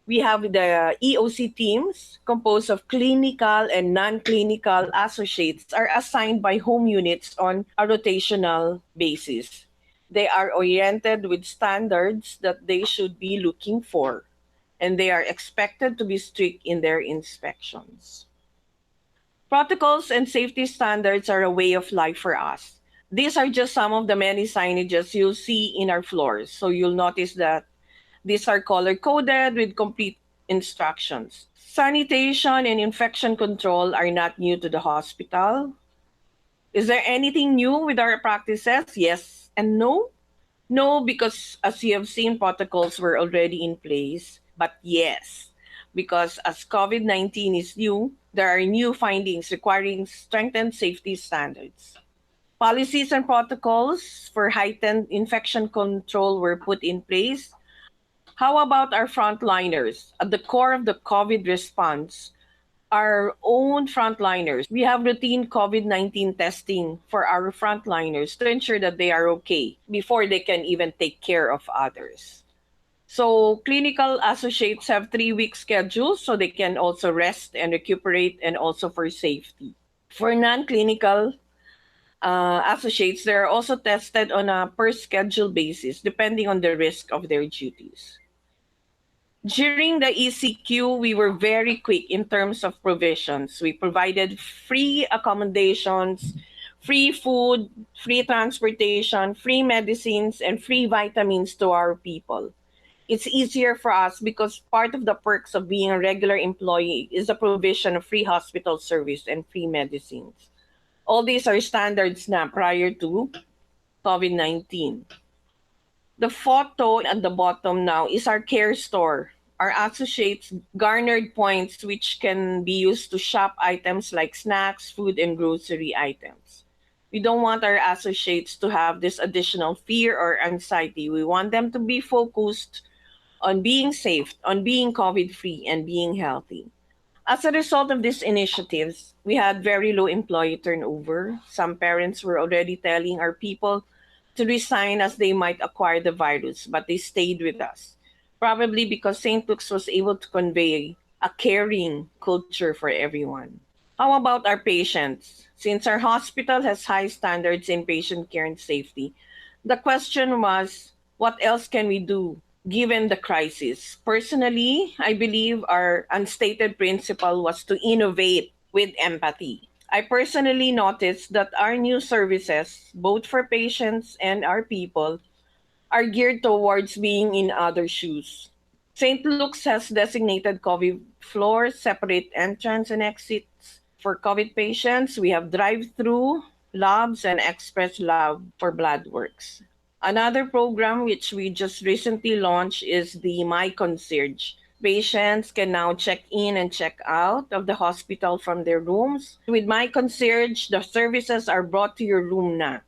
We have the EOC teams composed of clinical and non-clinical associates are assigned by home units on a rotational basis. They are oriented with standards that they should be looking for, and they are expected to be strict in their inspections. Protocols and safety standards are a way of life for us. These are just some of the many signages you'll see in our floors. So you'll notice that these are color-coded with complete instructions. Sanitation and infection control are not new to the hospital. Is there anything new with our practices? Yes and no. No, because as you have seen, protocols were already in place. But yes, because as COVID-19 is new, there are new findings requiring strengthened safety standards. Policies and protocols for heightened infection control were put in place. How about our frontliners? At the core of the COVID response, our own frontliners. We have routine COVID-19 testing for our frontliners to ensure that they are okay before they can even take care of others. So clinical associates have 3-week schedules so they can also rest and recuperate and also for safety. For non-clinical associates, they are also tested on a per schedule basis depending on the risk of their duties. During the ECQ, we were very quick in terms of provisions. We provided free accommodations, free food, free transportation, free medicines, and free vitamins to our people. It's easier for us because part of the perks of being a regular employee is the provision of free hospital service and free medicines. All these are standards now prior to COVID-19. The photo at the bottom now is our care store. Our associates garnered points which can be used to shop items like snacks, food, and grocery items. We don't want our associates to have this additional fear or anxiety. We want them to be focused on being safe, on being COVID-free, and being healthy. As a result of these initiatives, we had very low employee turnover. Some parents were already telling our people to resign as they might acquire the virus, but they stayed with us. Probably because St. Luke's was able to convey a caring culture for everyone. How about our patients? Since our hospital has high standards in patient care and safety, the question was, what else can we do given the crisis? Personally, I believe our unstated principle was to innovate with empathy. I personally noticed that our new services, both for patients and our people, are geared towards being in other shoes. St. Luke's has designated COVID floors, separate entrance and exits for COVID patients. We have drive-through labs and express lab for blood works. Another program which we just recently launched is the My Concierge. Patients can now check in and check out of the hospital from their rooms. With My Concierge, the services are brought to your room na.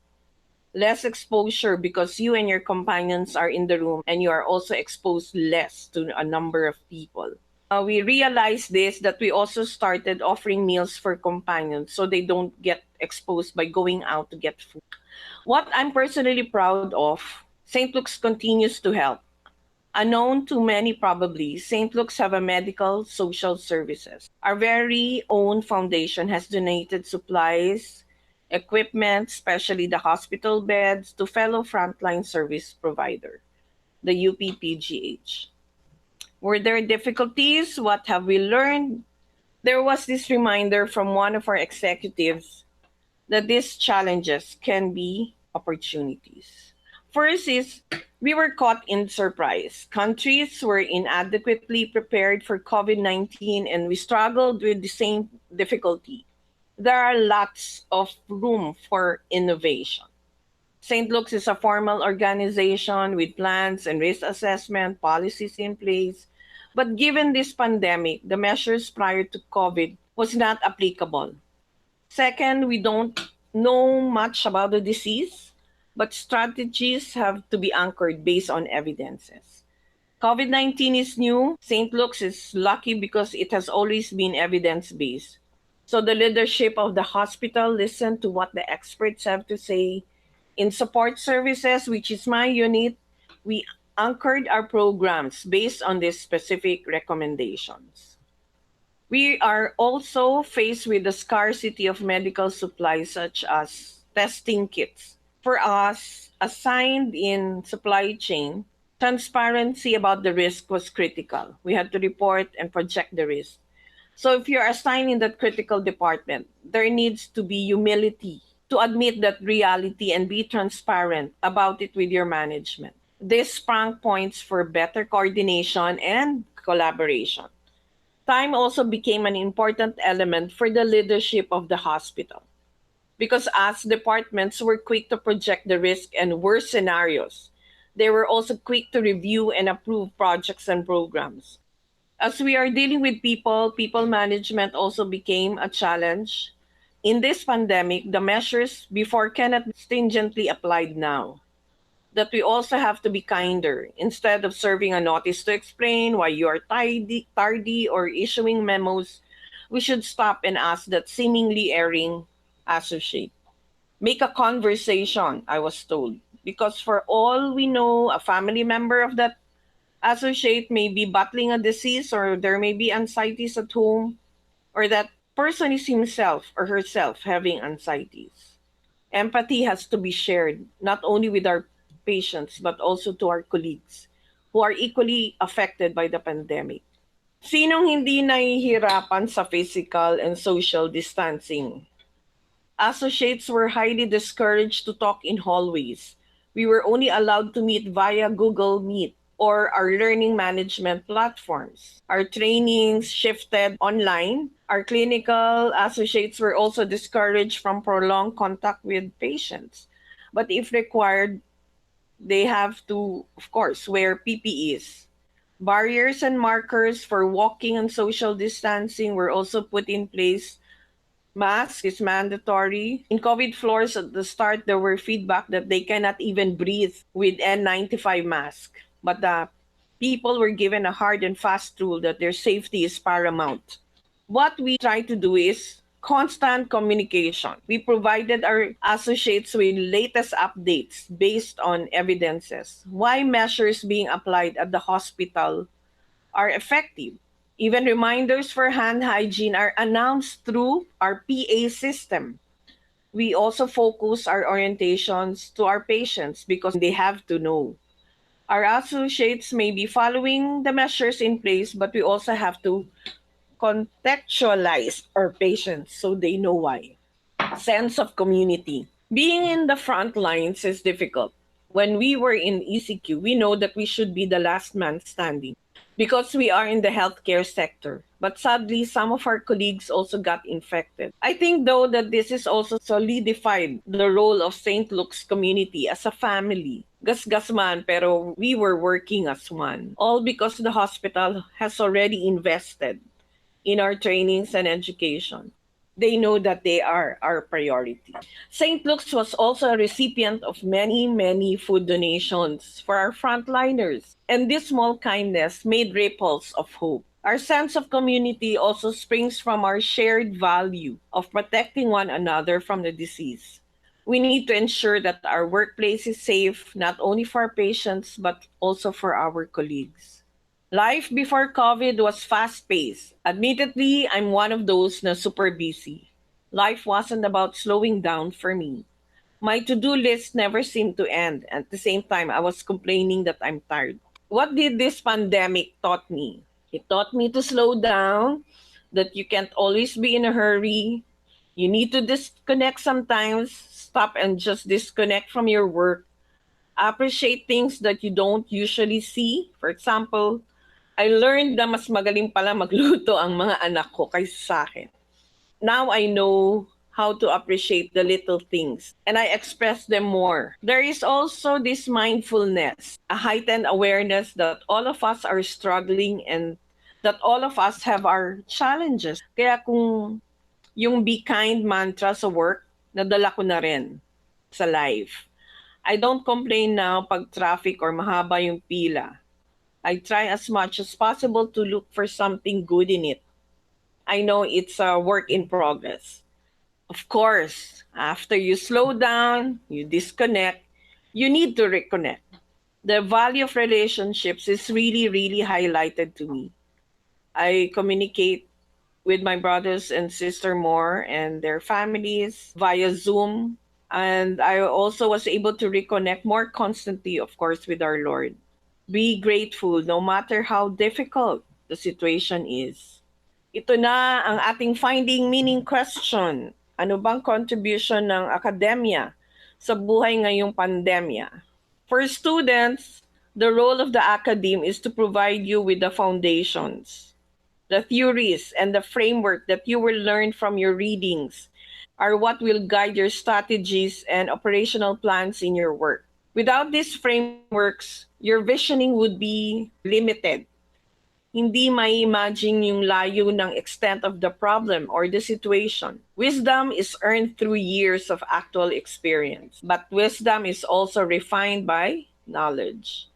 Less exposure because you and your companions are in the room and you are also exposed less to a number of people. We realized this that we also started offering meals for companions so they don't get exposed by going out to get food. What I'm personally proud of, St. Luke's continues to help. Unknown to many probably, St. Luke's have a medical social services. Our very own foundation has donated supplies, equipment, especially the hospital beds, to fellow frontline service provider. the UPPGH. Were there difficulties? What have we learned? There was this reminder from one of our executives that these challenges can be opportunities. First is we were caught in surprise. Countries were inadequately prepared for COVID 19 and we struggled with the same difficulty. There are lots of room for innovation. St. Luke's is a formal organization with plans and risk assessment policies in place. But given this pandemic, the measures prior to COVID was not applicable. Second, we don't know much about the disease, but strategies have to be anchored based on evidences. COVID 19 is new. St. Luke's is lucky because it has always been evidence based. So the leadership of the hospital listened to what the experts have to say. In support services, which is my unit, we anchored our programs based on these specific recommendations. We are also faced with the scarcity of medical supplies such as testing kits. For us, assigned in supply chain, transparency about the risk was critical. We had to report and project the risk. So if you're assigned in that critical department, there needs to be humility to admit that reality and be transparent about it with your management. This sprang points for better coordination and collaboration. Time also became an important element for the leadership of the hospital because as departments were quick to project the risk and worst scenarios, they were also quick to review and approve projects and programs. As we are dealing with people, people management also became a challenge. In this pandemic, the measures before cannot be stringently applied now. That we also have to be kinder. Instead of serving a notice to explain why you are tardy or issuing memos, we should stop and ask that seemingly erring associate. Make a conversation, I was told. Because for all we know, a family member of that associate may be battling a disease or there may be anxieties at home or that person is himself or herself having anxieties. Empathy has to be shared not only with our patients but also to our colleagues who are equally affected by the pandemic. Sinong hindi nahihirapan sa physical and social distancing? Associates were highly discouraged to talk in hallways. We were only allowed to meet via Google Meet or our learning management platforms. Our trainings shifted online. Our clinical associates were also discouraged from prolonged contact with patients. But if required, they have to, of course, wear PPEs. Barriers and markers for walking and social distancing were also put in place. Mask is mandatory. In COVID floors at the start, there were feedback that they cannot even breathe with N95 mask. But the people were given a hard and fast rule that their safety is paramount. What we try to do is constant communication. We provided our associates with latest updates based on evidences. Why measures being applied at the hospital are effective. Even reminders for hand hygiene are announced through our PA system. We also focus our orientations to our patients because they have to know. Our associates may be following the measures in place, but we also have to contextualize our patients so they know why. Sense of community. Being in the front lines is difficult. When we were in ECQ, we know that we should be the last man standing because we are in the healthcare sector. But sadly, some of our colleagues also got infected. I think, though, that this is also solidified the role of St. Luke's community as a family. Gasgas man, pero we were working as one. All because the hospital has already invested in our trainings and education. They know that they are our priority. St. Luke's was also a recipient of many, many food donations for our frontliners. And this small kindness made ripples of hope. Our sense of community also springs from our shared value of protecting one another from the disease. We need to ensure that our workplace is safe, not only for our patients, but also for our colleagues. Life before COVID was fast-paced. Admittedly, I'm one of those na super busy. Life wasn't about slowing down for me. My to-do list never seemed to end. At the same time, I was complaining that I'm tired. What did this pandemic taught me? It taught me to slow down, that you can't always be in a hurry. You need to disconnect sometimes, stop and just disconnect from your work. Appreciate things that you don't usually see. For example, I learned na mas magaling pala magluto ang mga anak ko kaysa sa akin. Now I know how to appreciate the little things and I express them more. There is also this mindfulness, a heightened awareness that all of us are struggling and that all of us have our challenges. Kaya kung yung be kind mantra sa work, nadala ko na rin sa life. I don't complain now pag traffic or mahaba yung pila. I try as much as possible to look for something good in it. I know it's a work in progress. Of course, after you slow down, you disconnect, you need to reconnect. The value of relationships is really, really highlighted to me. I communicate with my brothers and sister more and their families via Zoom. And I also was able to reconnect more constantly, of course, with our Lord. Be grateful no matter how difficult the situation is. Ito na ang ating finding meaning question. Ano bang contribution ng akademya sa buhay ngayong pandemya? For students, the role of the Academe is to provide you with the foundations. The theories and the framework that you will learn from your readings are what will guide your strategies and operational plans in your work. Without these frameworks, your visioning would be limited. Hindi mai-imagine yung layo ng extent of the problem or the situation. Wisdom is earned through years of actual experience, but wisdom is also refined by knowledge.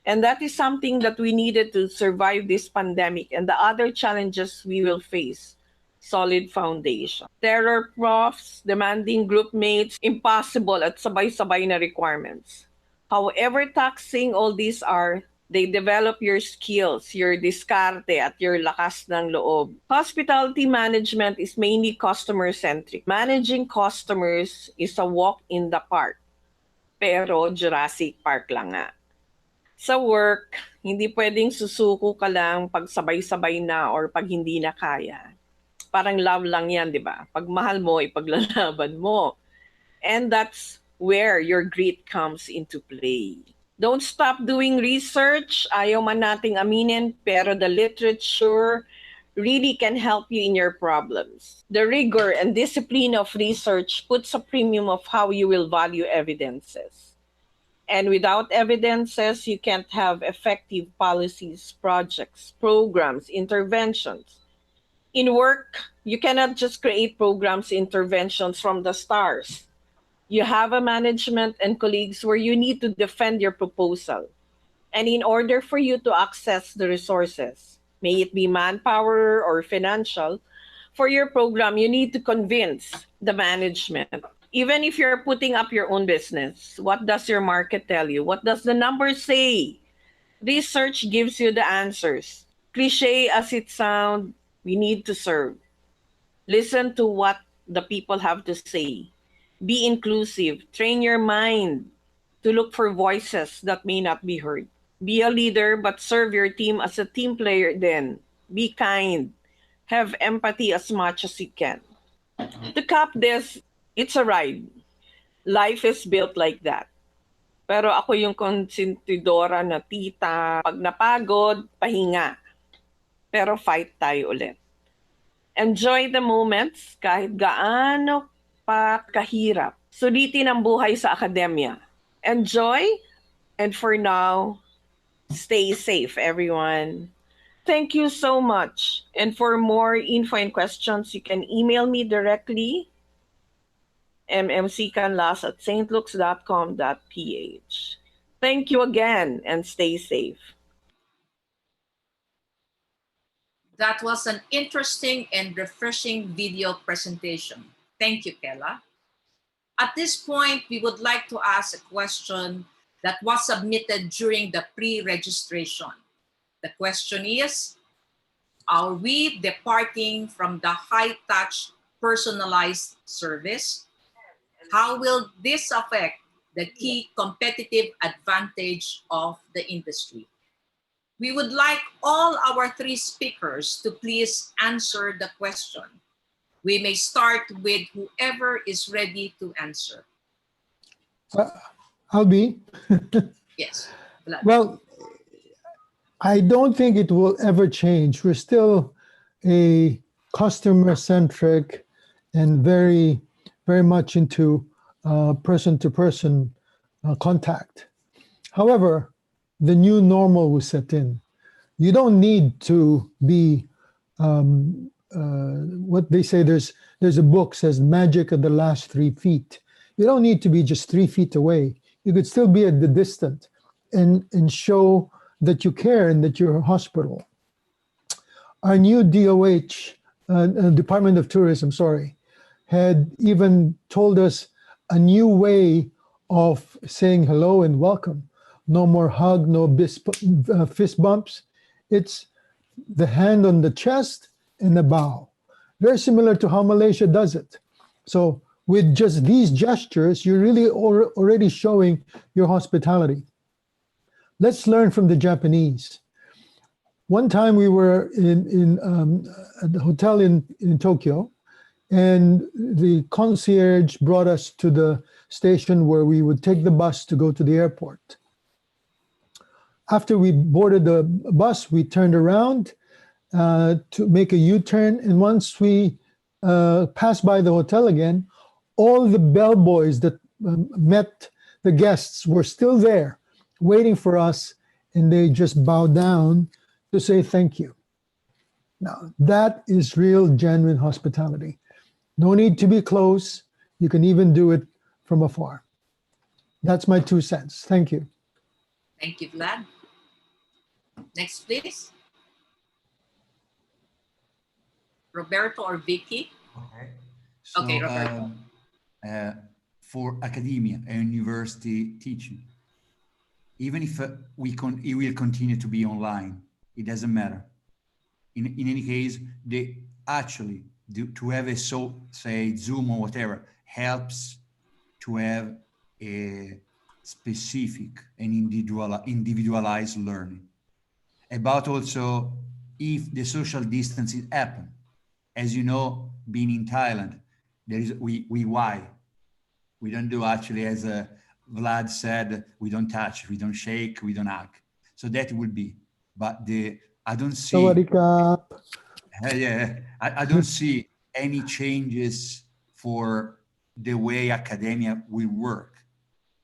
And that is something that we needed to survive this pandemic and the other challenges we will face. Solid foundation. Terror profs, demanding group mates, impossible at sabay-sabay na requirements. However taxing all these are, they develop your skills, your diskarte at your lakas ng loob. Hospitality management is mainly customer-centric. Managing customers is a walk in the park. Pero Jurassic Park lang nga. Sa work, hindi pwedeng susuko ka lang pag sabay-sabay na or pag hindi na kaya. Parang love lang yan, di ba? Pag mahal mo, ipaglalaban mo. And that's where your grit comes into play. Don't stop doing research. Ayaw man nating aminin, pero the literature really can help you in your problems. The rigor and discipline of research puts a premium of how you will value evidences. And without evidences, you can't have effective policies, projects, programs, interventions. In work, you cannot just create programs, interventions from the stars. You have a management and colleagues where you need to defend your proposal. And in order for you to access the resources, may it be manpower or financial, for your program, you need to convince the management. Even if you're putting up your own business, what does your market tell you? What does the numbers say? Research gives you the answers. Cliche as it sounds, we need to serve. Listen to what the people have to say. Be inclusive. Train your mind to look for voices that may not be heard. Be a leader, but serve your team as a team player then. Be kind. Have empathy as much as you can. To cap this, it's a ride. Life is built like that. Pero ako yung konsentidora na tita. Pag napagod, pahinga. Pero fight tayo ulit. Enjoy the moments kahit gaano pa kahirap. Sulitin ang buhay sa akademya. Enjoy, and for now, stay safe, everyone. Thank you so much. And for more info and questions, you can email me directly, mmccanlas@stlukes.com.ph. Thank you again and stay safe. That was an interesting and refreshing video presentation. Thank you, Chaela. At this point, we would like to ask a question that was submitted during the pre-registration. The question is, are we departing from the high-touch personalized service? How will this affect the key competitive advantage of the industry? We would like all our three speakers to please answer the question. We may start with whoever is ready to answer. I'll be. Yes, Vlad. Well, I don't think it will ever change. We're still a customer-centric and very, very much into person-to-person contact. However, the new normal will set in. You don't need to be what they say. There's a book says magic of the last 3 feet. You don't need to be just 3 feet away. You could still be at the distance and show that you care and that you're a hospital. Our new DOH, Department of Tourism, had even told us a new way of saying hello and welcome. No more hug, no fist bumps. It's the hand on the chest and the bow. Very similar to how Malaysia does it. So with just these gestures, you're really already showing your hospitality. Let's learn from the Japanese. One time we were at the hotel in Tokyo, and the concierge brought us to the station where we would take the bus to go to the airport. After we boarded the bus, we turned around to make a U-turn, and once we passed by the hotel again, all the bellboys that met the guests were still there, waiting for us, and they just bowed down to say thank you. Now, that is real, genuine hospitality. No need to be close. You can even do it from afar. That's my 2 cents. Thank you. Thank you, Vlad. Next, please. Roberto or Vicky? Okay. Okay, Roberto. For academia and university teaching, even if it will continue to be online, it doesn't matter. In any case, they actually to have a say Zoom or whatever helps to have a specific and individualized learning. About also if the social distancing happen. As you know, being in Thailand, there is we don't do actually, as Vlad said, we don't touch, we don't shake, we don't hug. So that would be, but I don't see. Yeah, I don't see any changes for the way academia will work.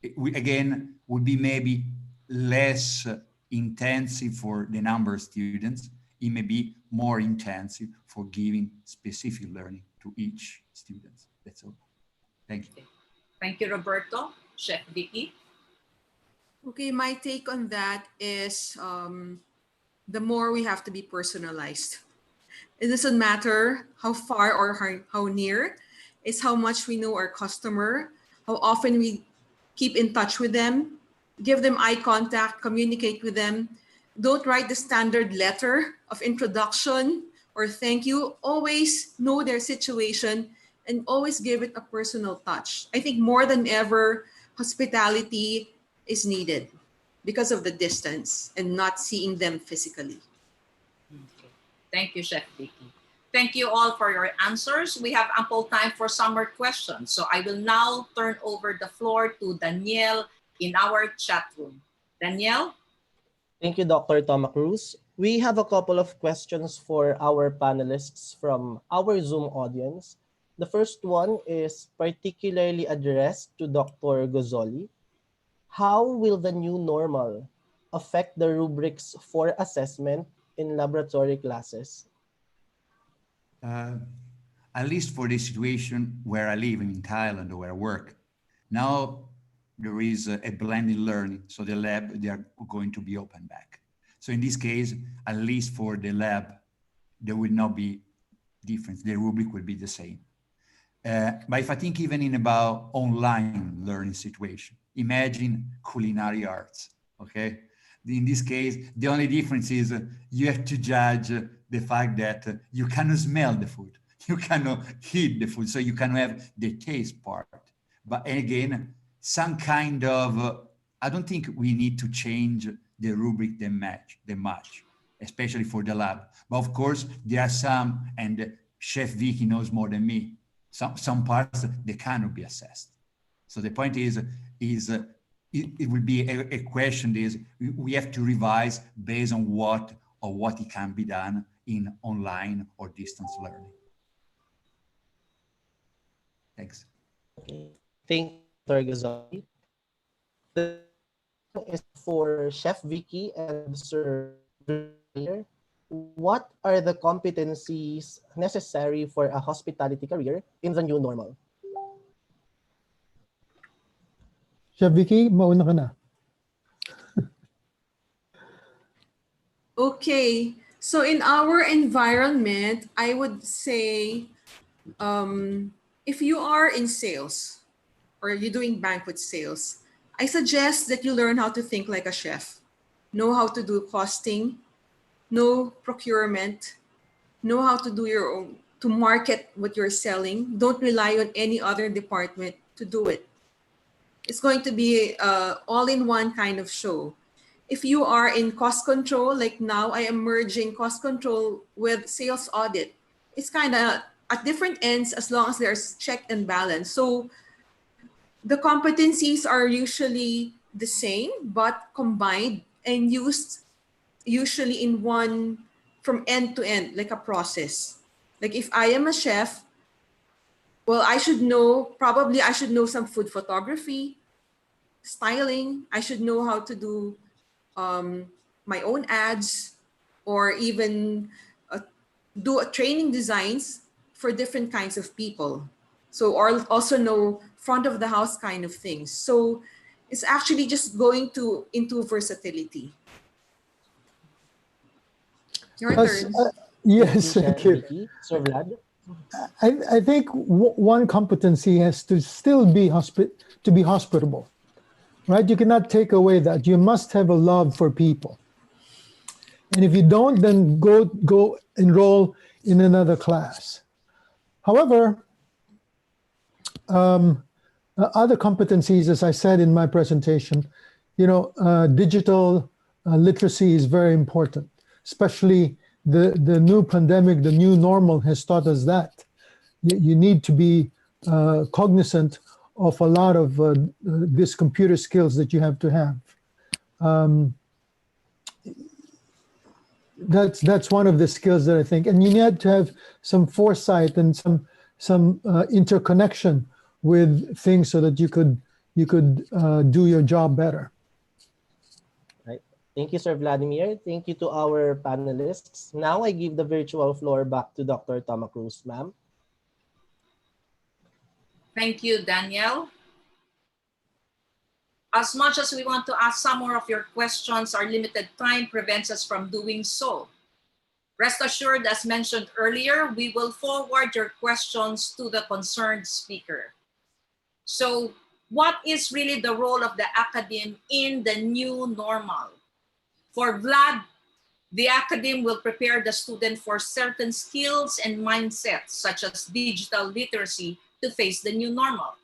Again, would be maybe less intensive for the number of students. It may be more intensive for giving specific learning to each student. That's all. Thank you. Thank you, Roberto. Chef Vicky? Okay, my take on that is the more we have to be personalized. It doesn't matter how far or how near, it's how much we know our customer, how often we keep in touch with them, give them eye contact, communicate with them. Don't write the standard letter of introduction or thank you. Always know their situation and always give it a personal touch. I think more than ever, hospitality is needed because of the distance and not seeing them physically. Okay. Thank you, Chef Vicky. Thank you all for your answers. We have ample time for summer questions. So I will now turn over the floor to Danielle in our chat room. Danielle? Thank you, Dr. Toma Cruz. We have a couple of questions for our panelists from our Zoom audience. The first one is particularly addressed to Dr. Gozzoli. How will the new normal affect the rubrics for assessment in laboratory classes? At least for the situation where I live in Thailand or where I work. Now there is a blended learning. So the lab, they are going to be open back. So in this case, at least for the lab, there will not be difference. The rubric will be the same. But if I think even in about online learning situation, imagine culinary arts, okay? In this case, the only difference is you have to judge the fact that you cannot smell the food, you cannot eat the food, so you can have the taste part. But again, some kind of, I don't think we need to change the rubric that much, especially for the lab. But of course, there are some, and Chef Vicky knows more than me, some parts that cannot be assessed. So the point is it will be a question is we have to revise based on what it can be done in online or distance learning. Thanks. Okay. Thank you, Dr. Gozzoli. The is for Chef Vicky and Sir Vlad. What are the competencies necessary for a hospitality career in the new normal? Chef Vicky, mauna ka na. Okay, so in our environment, I would say if you are in sales or you're doing banquet sales, I suggest that you learn how to think like a chef, know how to do costing, know procurement, know how to do your own, to market what you're selling. Don't rely on any other department to do it. It's going to be all-in-one kind of show. If you are in cost control, like now I am merging cost control with sales audit. It's kind of at different ends as long as there's check and balance. So the competencies are usually the same, but combined and used usually in one from end to end, like a process. Like if I am a chef, well, I should know some food photography, styling. I should know how to do my own ads, or even do a training designs for different kinds of people. So, or also know front of the house kind of things. So it's actually just going into versatility. Your Plus, turn. yes, Thank thank you, you. Chef Vicky. Sir Vlad? I think one competency has to still be to be hospitable, right? You cannot take away that. You must have a love for people. And if you don't, then go enroll in another class. However, other competencies, as I said in my presentation, digital literacy is very important, especially the new pandemic, the new normal has taught us that. You need to be cognizant of a lot of these computer skills that you have to have. That's one of the skills that I think, and you need to have some foresight and some interconnection with things so that you could do your job better. Right. Thank you, Sir Vladimir. Thank you to our panelists. Now I give the virtual floor back to Dr. Toma Cruz, ma'am. Thank you, Danielle. As much as we want to ask some more of your questions, our limited time prevents us from doing so. Rest assured, as mentioned earlier, we will forward your questions to the concerned speaker. So what is really the role of the Academe in the new normal? For Vlad, the Academe will prepare the student for certain skills and mindsets, such as digital literacy, to face the new normal.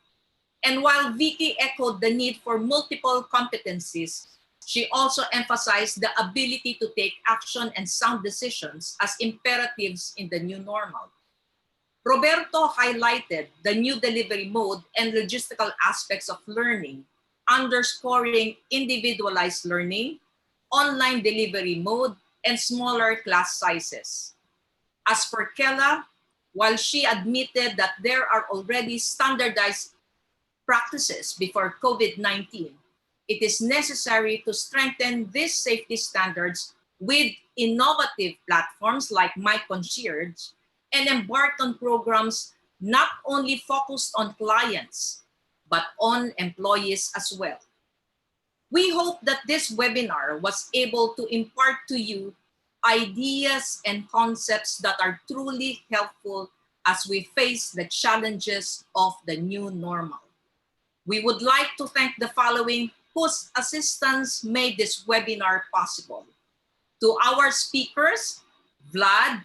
And while Vicky echoed the need for multiple competencies, she also emphasized the ability to take action and sound decisions as imperatives in the new normal. Roberto highlighted the new delivery mode and logistical aspects of learning, underscoring individualized learning, online delivery mode, and smaller class sizes. As for Chaela, while she admitted that there are already standardized practices before COVID-19, it is necessary to strengthen these safety standards with innovative platforms like My Concierge and embark on programs not only focused on clients, but on employees as well. We hope that this webinar was able to impart to you ideas and concepts that are truly helpful as we face the challenges of the new normal. We would like to thank the following whose assistance made this webinar possible. To our speakers, Vlad,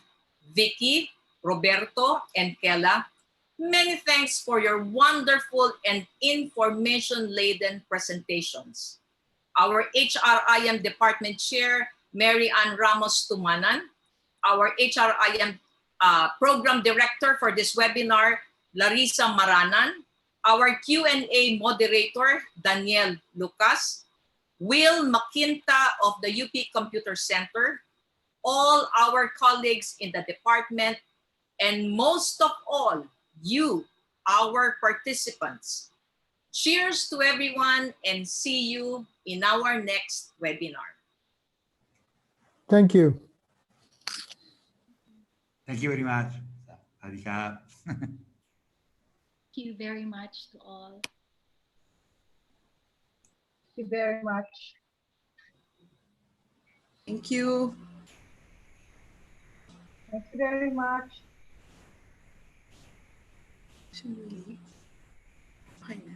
Vicky, Roberto, and Chaela, Many thanks for your wonderful and information-laden presentations. Our HRIM Department Chair, Mary Ann Ramos Tumanan, our HRIM Program Director for this webinar, Larissa Maranan, our Q&A moderator, Daniel Lucas, Will Makinta of the UP Computer Center, all our colleagues in the department, and most of all, you, our participants. Cheers to everyone and see you in our next webinar. Thank you. Thank you very much. Thank you very much to all. Thank you very much. Thank you. Thank you very much. Should we leave? Okay na.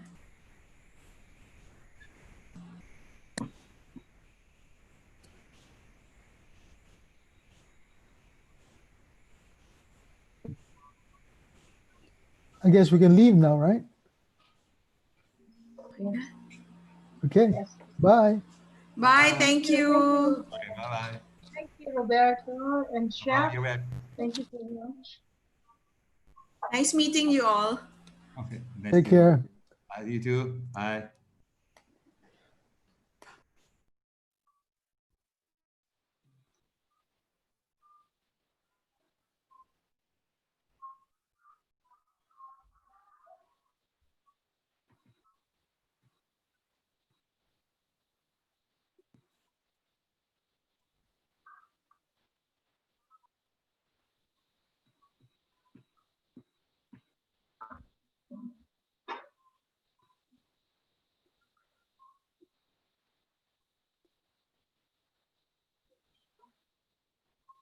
I guess we can leave now, right? Yes. Okay. Yes. Bye. Bye. Thank you. Okay, bye-bye. Thank you, Roberto and Chef. You're welcome. Thank you so much. Nice meeting you all. Okay. Take care. Bye, you too. Bye.